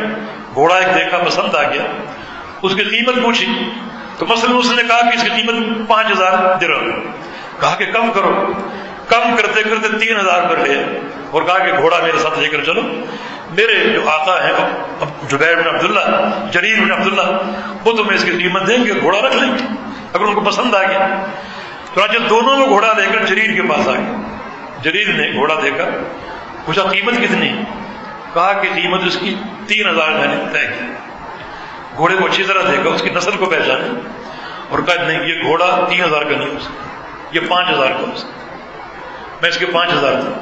B: گھوڑا ایک دیکھا، پسند آ گیا، اس کی قیمت پوچھی تو مثلا اس نے کہا کہ اس کی قیمت 5000 درہم. کہا کہ کم کرو. کم کرتے کرتے 3000 پر لے اور کہا کہ گھوڑا میرے ساتھ لے کر چلو. میرے جو آقا ہیں جبیر بن عبداللہ، جریر بن عبداللہ، وہ تمہیں اس کی قیمت دیں گے، گھوڑا رکھ لیں گے اگر ان کو پسند آ گیا. تو دونوں وہ گھوڑا لے کر جریر کے پاس آ گئے. جریر نے گھوڑا دیکھا، پوچھا قیمت کتنی؟ کہا کہ قیمت اس کی 3000 میں نے طے کی. گھوڑے کو اچھی طرح دیکھا، اس کی نسل کو پہچانا اور کہا نہیں، یہ گھوڑا 3000 کا نہیں ہو سکتا، یہ 5000 کا ہو سکتا، میں اس کے 5000 دوں.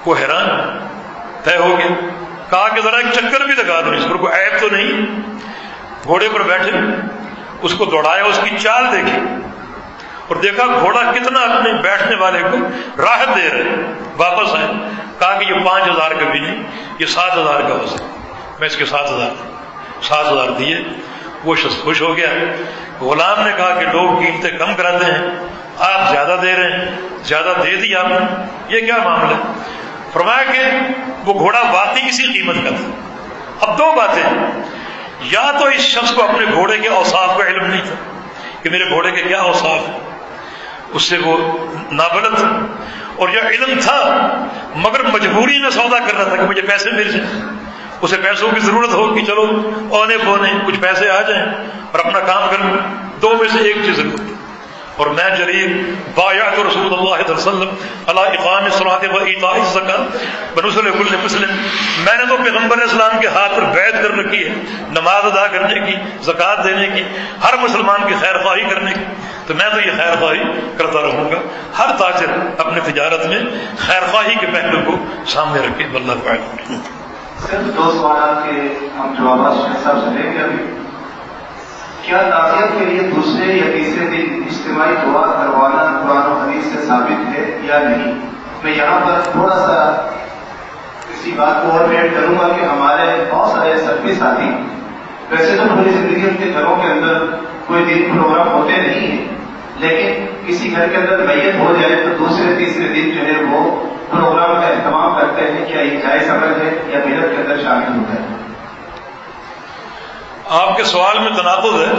B: وہ حیران طے ہو گیا. کہا کہ ذرا ایک چکر بھی لگا دو، اس پر کوئی عیب تو نہیں. گھوڑے پر بیٹھے، اس کو دوڑایا، اس کی چال دیکھی اور دیکھا گھوڑا کتنا اپنے بیٹھنے والے کو راحت دے رہے. واپس آئے، کہا کہ یہ 5000 کا بھی نہیں، یہ 7000 کا ہو سکتا، میں اس کے 7000 دیے. وہ شخص خوش ہو گیا. غلام نے کہا کہ لوگ قیمتیں کم کراتے ہیں، آپ زیادہ دے رہے ہیں، زیادہ دے دیا آپ نے، یہ کیا معاملہ ہے؟ فرمایا کہ وہ گھوڑا واقعی کسی قیمت کا تھا. اب 2 باتیں، یا تو اس شخص کو اپنے گھوڑے کے اوصاف کا علم نہیں تھا کہ میرے گھوڑے کے کیا اوصاف ہیں، اس سے وہ نابلد تھا، اور یا علم تھا مگر مجبوری میں سودا کر رہا تھا کہ مجھے پیسے مل جائیں، اسے پیسوں کی ضرورت ہو کہ چلو اونے پونے کچھ پیسے آ جائیں اور اپنا کام کر لوں. 2 میں سے ایک چیز ضرورت. اور میں جریر بایعت رسول اللہ صلی اللہ علیہ وسلم علی اقام الصلاۃ و ایتاء الزکاۃ ونصح لکل مسلم، میں نے تو پیغمبر علیہ السلام کے ہاتھ پر بیعت کر رکھی ہے نماز ادا کرنے کی، زکوٰۃ دینے کی، ہر مسلمان کی خیر خواہی کرنے کی. تو میں تو یہ خیر خواہی کرتا رہوں گا. ہر تاجر اپنے تجارت میں خیر خواہی کے پہلو کو سامنے رکھے. واللہ تعالی.
A: صرف 2 سوالات کے ہم جوابات شیخ صاحب سے لیں گے. ابھی کیا تعزیت کے لیے دوسرے یا تیسرے دن اجتماعی دعا کروانا قرآن و حدیث سے ثابت ہے یا نہیں؟ میں یہاں پر تھوڑا سا اسی بات کو اور ایڈ کروں گا کہ ہمارے بہت سارے سبھی ساتھی ویسے تو پوری زندگی ان کے گھروں کے اندر کوئی دن پروگرام ہوتے نہیں ہیں، لیکن کسی گھر کے اندر میت ہو جائے تو دوسرے تیسرے دن جو ہے وہ پروگرام کا اہتمام کرتے ہیں. کیا یہ جائز عمل ہے یا بدعت کے اندر شامل ہوتا ہے؟
B: آپ کے سوال میں تناقض ہے.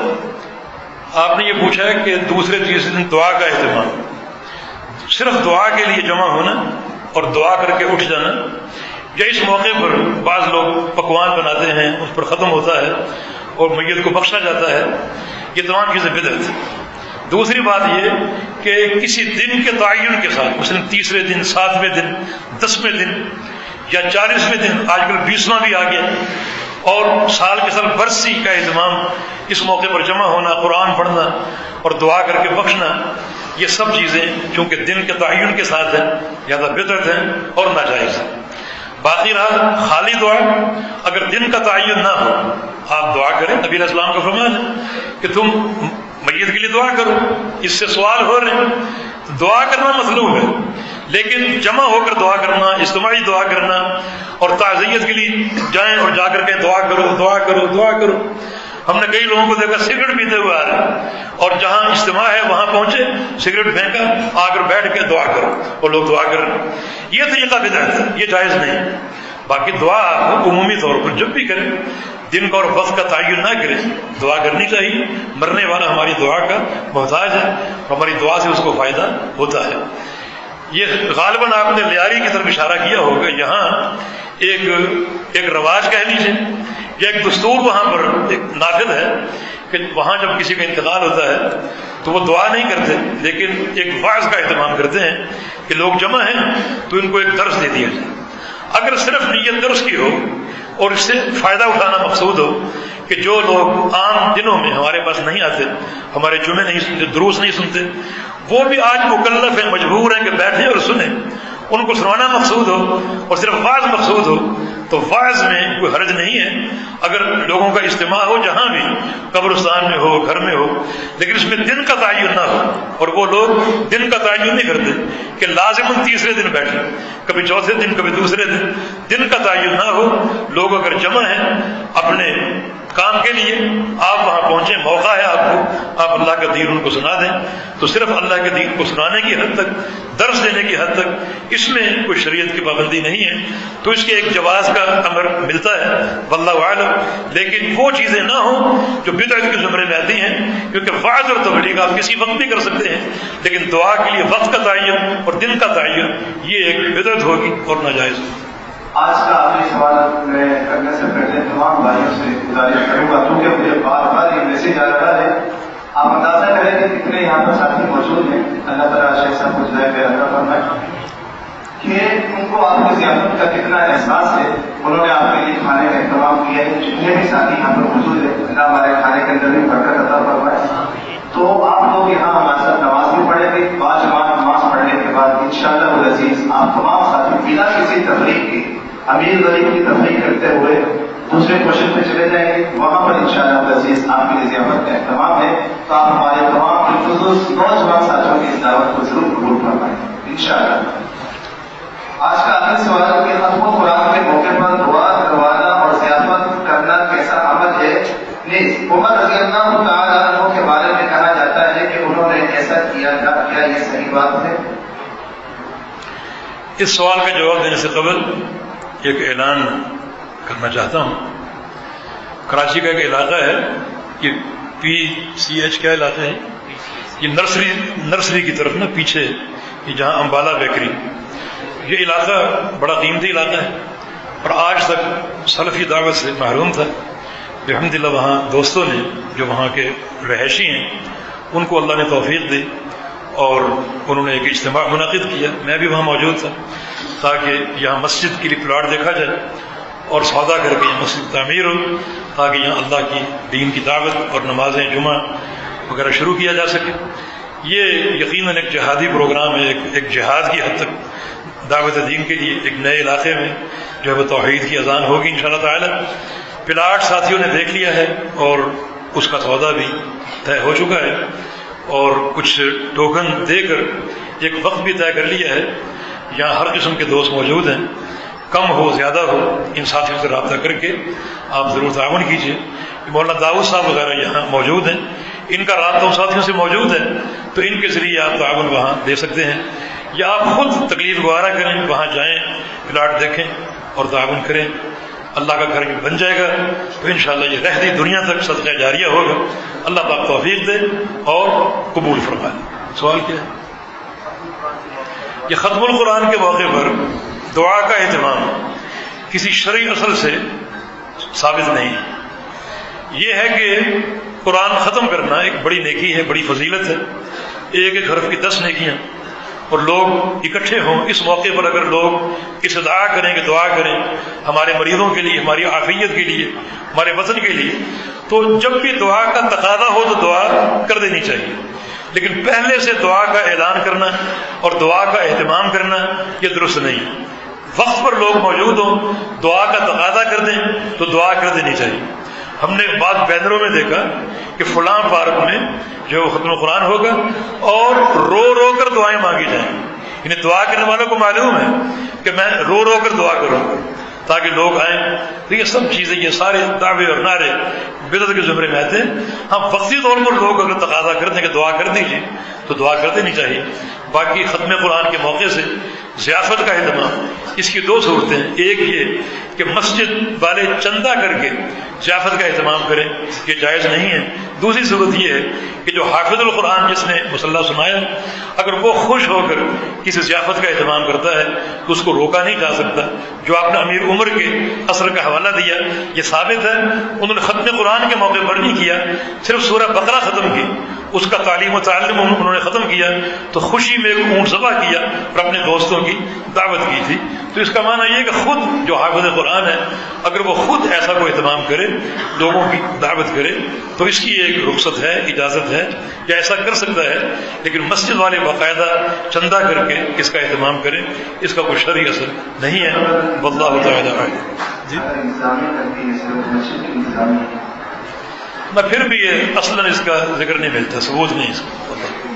B: آپ نے یہ پوچھا ہے کہ دوسرے تیسرے دن دعا کا اہتمام، صرف دعا کے لیے جمع ہونا اور دعا کر کے اٹھ جانا، یا اس موقع پر بعض لوگ پکوان بناتے ہیں، اس پر ختم ہوتا ہے اور میت کو بخشا جاتا ہے، یہ تمام چیزیں بدعت. دوسری بات یہ کہ کسی دن کے تعین کے ساتھ، مثلا تیسرے دن، 7ویں دن، 10ویں دن یا 40ویں دن، آج کل 20واں بھی آ گیا، اور سال کے سال برسی کا اہتمام، اس موقع پر جمع ہونا، قرآن پڑھنا اور دعا کر کے بخشنا، یہ سب چیزیں چونکہ دن کے تعین کے ساتھ ہیں لہذا بدعت ہیں اور ناجائز ہیں. باقی رہا خالی دعا، اگر دن کا تعین نہ ہو آپ دعا کریں. نبی علیہ السلام کا فرمان ہے کہ تم میت کے لیے دعا کرو، اس سے سوال ہو رہے ہیں، تو دعا کرنا مطلوب ہے، لیکن جمع ہو کر دعا کرنا، اجتماعی دعا کرنا اور تعزیت کے لیے جائیں اور جا کر کے دعا کرو دعا کرو دعا کرو. ہم نے کئی لوگوں کو دیکھا سگریٹ پیتے ہوئے آ رہے ہیں اور جہاں اجتماع ہے وہاں پہنچے، سگریٹ پھینکا، آ کر بیٹھ کے دعا کرو اور لوگ دعا کر رہے ہیں. یہ طریقہ بدعت ہے، یہ جائز نہیں. باقی دعا آپ عمومی طور پر جب بھی کریں، دن کا اور وقت کا تعین نہ کریں، دعا کرنی چاہیے. مرنے والا ہماری دعا کا محتاج ہے، ہماری دعا سے اس کو فائدہ ہوتا ہے. یہ غالباً آپ نے لیاری کی طرف اشارہ کیا ہوگا. یہاں ایک رواج کہہ لیجیے یا ایک دستور وہاں پر ایک نافذ ہے کہ وہاں جب کسی کا انتقال ہوتا ہے تو وہ دعا نہیں کرتے، لیکن ایک واعظ کا اہتمام کرتے ہیں کہ لوگ جمع ہیں تو ان کو ایک درس دے دیا جائے. اگر صرف نیت درس کی ہو اور اس سے فائدہ اٹھانا مقصود ہو کہ جو لوگ عام دنوں میں ہمارے پاس نہیں آتے، ہمارے جمعے نہیں سنتے، دروس نہیں سنتے، وہ بھی آج مکلف ہیں، مجبور ہیں کہ بیٹھیں اور سنیں، ان کو سنانا مقصود ہو اور صرف واعظ مقصود ہو تو واعظ میں کوئی حرج نہیں ہے. اگر لوگوں کا اجتماع ہو جہاں بھی، قبرستان میں ہو، گھر میں ہو، لیکن اس میں دن کا تعین نہ ہو. اور وہ لوگ دن کا تعین نہیں کرتے کہ لازم تیسرے دن بیٹھے، کبھی چوتھے دن، کبھی دوسرے دن. دن کا تعین نہ ہو. لوگ اگر جمع ہیں اپنے کام کے لیے، آپ وہاں پہنچیں، موقع ہے آپ کو، آپ اللہ کا دین ان کو سنا دیں. تو صرف اللہ کے دین کو سنانے کی حد تک، درس دینے کی حد تک، اس میں کوئی شریعت کی پابندی نہیں ہے. تو اس کے ایک جواز کا امر ملتا ہے، واللہ اعلم. لیکن وہ چیزیں نہ ہوں جو بدعت کے زمرے میں آتی ہیں، کیونکہ واعظ اور تبلیغ آپ کسی وقت بھی کر سکتے ہیں، لیکن دعا کے لیے وقت کا تعین اور دن کا تعین یہ ایک بدعت ہوگی اور ناجائز ہوگی.
A: آج کا آخری سوال میں کرنے سے پہلے تمام بھائیوں سے گزارش کروں گا، کیونکہ مجھے بار بار یہ میسج آ رہا ہے. آپ اندازہ کریں کہ کتنے یہاں پر ساتھی موجود ہیں. اللہ تعالیٰ شیخ صاحب کو جزائے خیر عطا فرمائے کہ ان کو آپ کی ضیافت کا کتنا احساس ہے. انہوں نے آپ کے لیے کھانے کا اہتمام کیا ہے. جتنے بھی ساتھی یہاں پر موجود ہیں، اللہ ہمارے کھانے کے اندر بھی برکت عطا فرمائے. تو آپ لوگ یہاں ہمارے ساتھ نماز بھی پڑھیں گے. 5 جماعت نماز پڑھنے کے بعد انشاءاللہ العزیز آپ تمام ساتھی بنا کسی تفریق کے، امیر غریب کی تفریق کرتے ہوئے دوسرے کوشچن پہ چلے جائیں گے. وہاں پر انشاءاللہ العزیز آپ کے لیے ضیافت کا اہتمام ہے. تو آپ ہمارے تمام خصوص نوجوان ساتھیوں کی اس دعوت کو ضرور قبول فرمائیں انشاءاللہ. آج کا آخری سوال ہے کہ ختم قرآن کے موقع پر دعا کروانا اور ضیافت کرنا کیسا عمل ہے؟ عمر رضی اللہ تعالیٰ عنہ کے بارے میں کہا جاتا ہے کہ انہوں نے ایسا کیا تھا، کیا یہ صحیح بات ہے؟
B: اس سوال کا جواب دینے سے قبل ایک اعلان کرنا چاہتا ہوں. کراچی کا ایک علاقہ ہے، یہ PCH کیا علاقہ ہے، یہ نرسری کی طرف نا پیچھے، یہ جہاں امبالہ بیکری، یہ علاقہ بڑا قیمتی علاقہ ہے اور آج تک سلفی دعوت سے محروم تھا. الحمدللہ وہاں دوستوں نے جو وہاں کے رہائشی ہیں ان کو اللہ نے توفیق دی اور انہوں نے ایک اجتماع منعقد کیا. میں بھی وہاں موجود تھا تاکہ یہاں مسجد کے لیے پلاٹ دیکھا جائے اور سودا کر کے یہاں مسجد تعمیر ہو، تاکہ یہاں اللہ کی دین کی دعوت اور نمازیں جمعہ وغیرہ شروع کیا جا سکے. یہ یقیناً ایک جہادی پروگرام ہے، ایک جہاد کی حد تک دعوت دین کے لیے ایک نئے علاقے میں جو ہے وہ توحید کی اذان ہوگی انشاءاللہ تعالی. پلاٹ ساتھیوں نے دیکھ لیا ہے اور اس کا سودا بھی طے ہو چکا ہے اور کچھ ٹوکن دے کر ایک وقت بھی طے کر لیا ہے. یہاں ہر قسم کے دوست موجود ہیں، کم ہو زیادہ ہو، ان ساتھیوں سے رابطہ کر کے آپ ضرور تعاون کیجیے. مولانا داؤد صاحب وغیرہ یہاں موجود ہیں، ان کا رابطہ ان ساتھیوں سے موجود ہے، تو ان کے ذریعے آپ تعاون وہاں دے سکتے ہیں، یا آپ خود تکلیف گوارا کریں، وہاں جائیں، پلاٹ دیکھیں اور تعاون کریں. اللہ کا گھر بن جائے گا تو انشاءاللہ یہ رہتی دنیا تک صدقہ جاریہ ہوگا. اللہ پاک توفیق دے اور قبول فرمائے. سوال کیا ہے؟ یہ ختم القرآن کے موقع پر دعا کا اہتمام کسی شرعی اصل سے ثابت نہیں ہے. یہ ہے کہ قرآن ختم کرنا ایک بڑی نیکی ہے، بڑی فضیلت ہے. ایک ایک حرف کی 10 نیکیاں، اور لوگ اکٹھے ہوں اس موقع پر. اگر لوگ استدعا کریں کہ دعا کریں ہمارے مریضوں کے لیے، ہماری عافیت کے لیے، ہمارے وطن کے لیے، تو جب بھی دعا کا تقاضا ہو تو دعا کر دینی چاہیے. لیکن پہلے سے دعا کا اعلان کرنا اور دعا کا اہتمام کرنا یہ درست نہیں. وقت پر لوگ موجود ہوں، دعا کا تقاضا کر دیں تو دعا کر دینی چاہیے. ہم نے بعض بینروں میں دیکھا کہ فلاں پارک میں جو ختم قرآن ہوگا اور رو رو کر دعائیں مانگی جائیں. انہیں دعا کرنے والوں کو معلوم ہے کہ میں رو رو کر دعا کروں گا تاکہ لوگ آئیں. تو یہ سب چیزیں، یہ سارے دعوے اور نعرے بدعت کے زمرے میں آتے ہیں. ہاں وقتی طور پر لوگ اگر تقاضا کرتے ہیں کہ دعا کر دیجیے تو دعا کر دینی چاہیے. باقی ختم قرآن کے موقع سے ضیافت کا اہتمام، اس کی دو صورتیں ہیں. ایک یہ کہ مسجد والے چندہ کر کے ضیافت کا اہتمام کریں، یہ جائز نہیں ہے. دوسری صورت یہ ہے کہ جو حافظ القرآن جس نے مصلح سنایا اگر وہ خوش ہو کر کسی ضیافت کا اہتمام کرتا ہے تو اس کو روکا نہیں جا سکتا. جو آپ نے امیر عمر کے اثر کا حوالہ دیا یہ ثابت ہے، انہوں نے ختم قرآن کے موقع پر نہیں کیا، صرف سورہ بقرہ ختم کی، اس کا تعلیم و تعلم انہوں نے ختم کیا تو خوشی میں ایک اونٹ ذبح کیا اور اپنے دوستوں کی دعوت کی تھی. تو اس کا معنی یہ کہ خود جو حافظ قرآن ہے اگر وہ خود ایسا کوئی اہتمام کرے، لوگوں کی دعوت کرے، تو اس کی ایک رخصت ہے، اجازت ہے، یا ایسا کر سکتا ہے. لیکن مسجد والے باقاعدہ چندہ کر کے اس کا اہتمام کریں، اس کا کوئی شرعی اثر نہیں ہے. واللہ تعالی اعلم. جی نہ پھر بھی یہ اصلاً اس کا ذکر نہیں ملتا، ثبوت نہیں اس کا.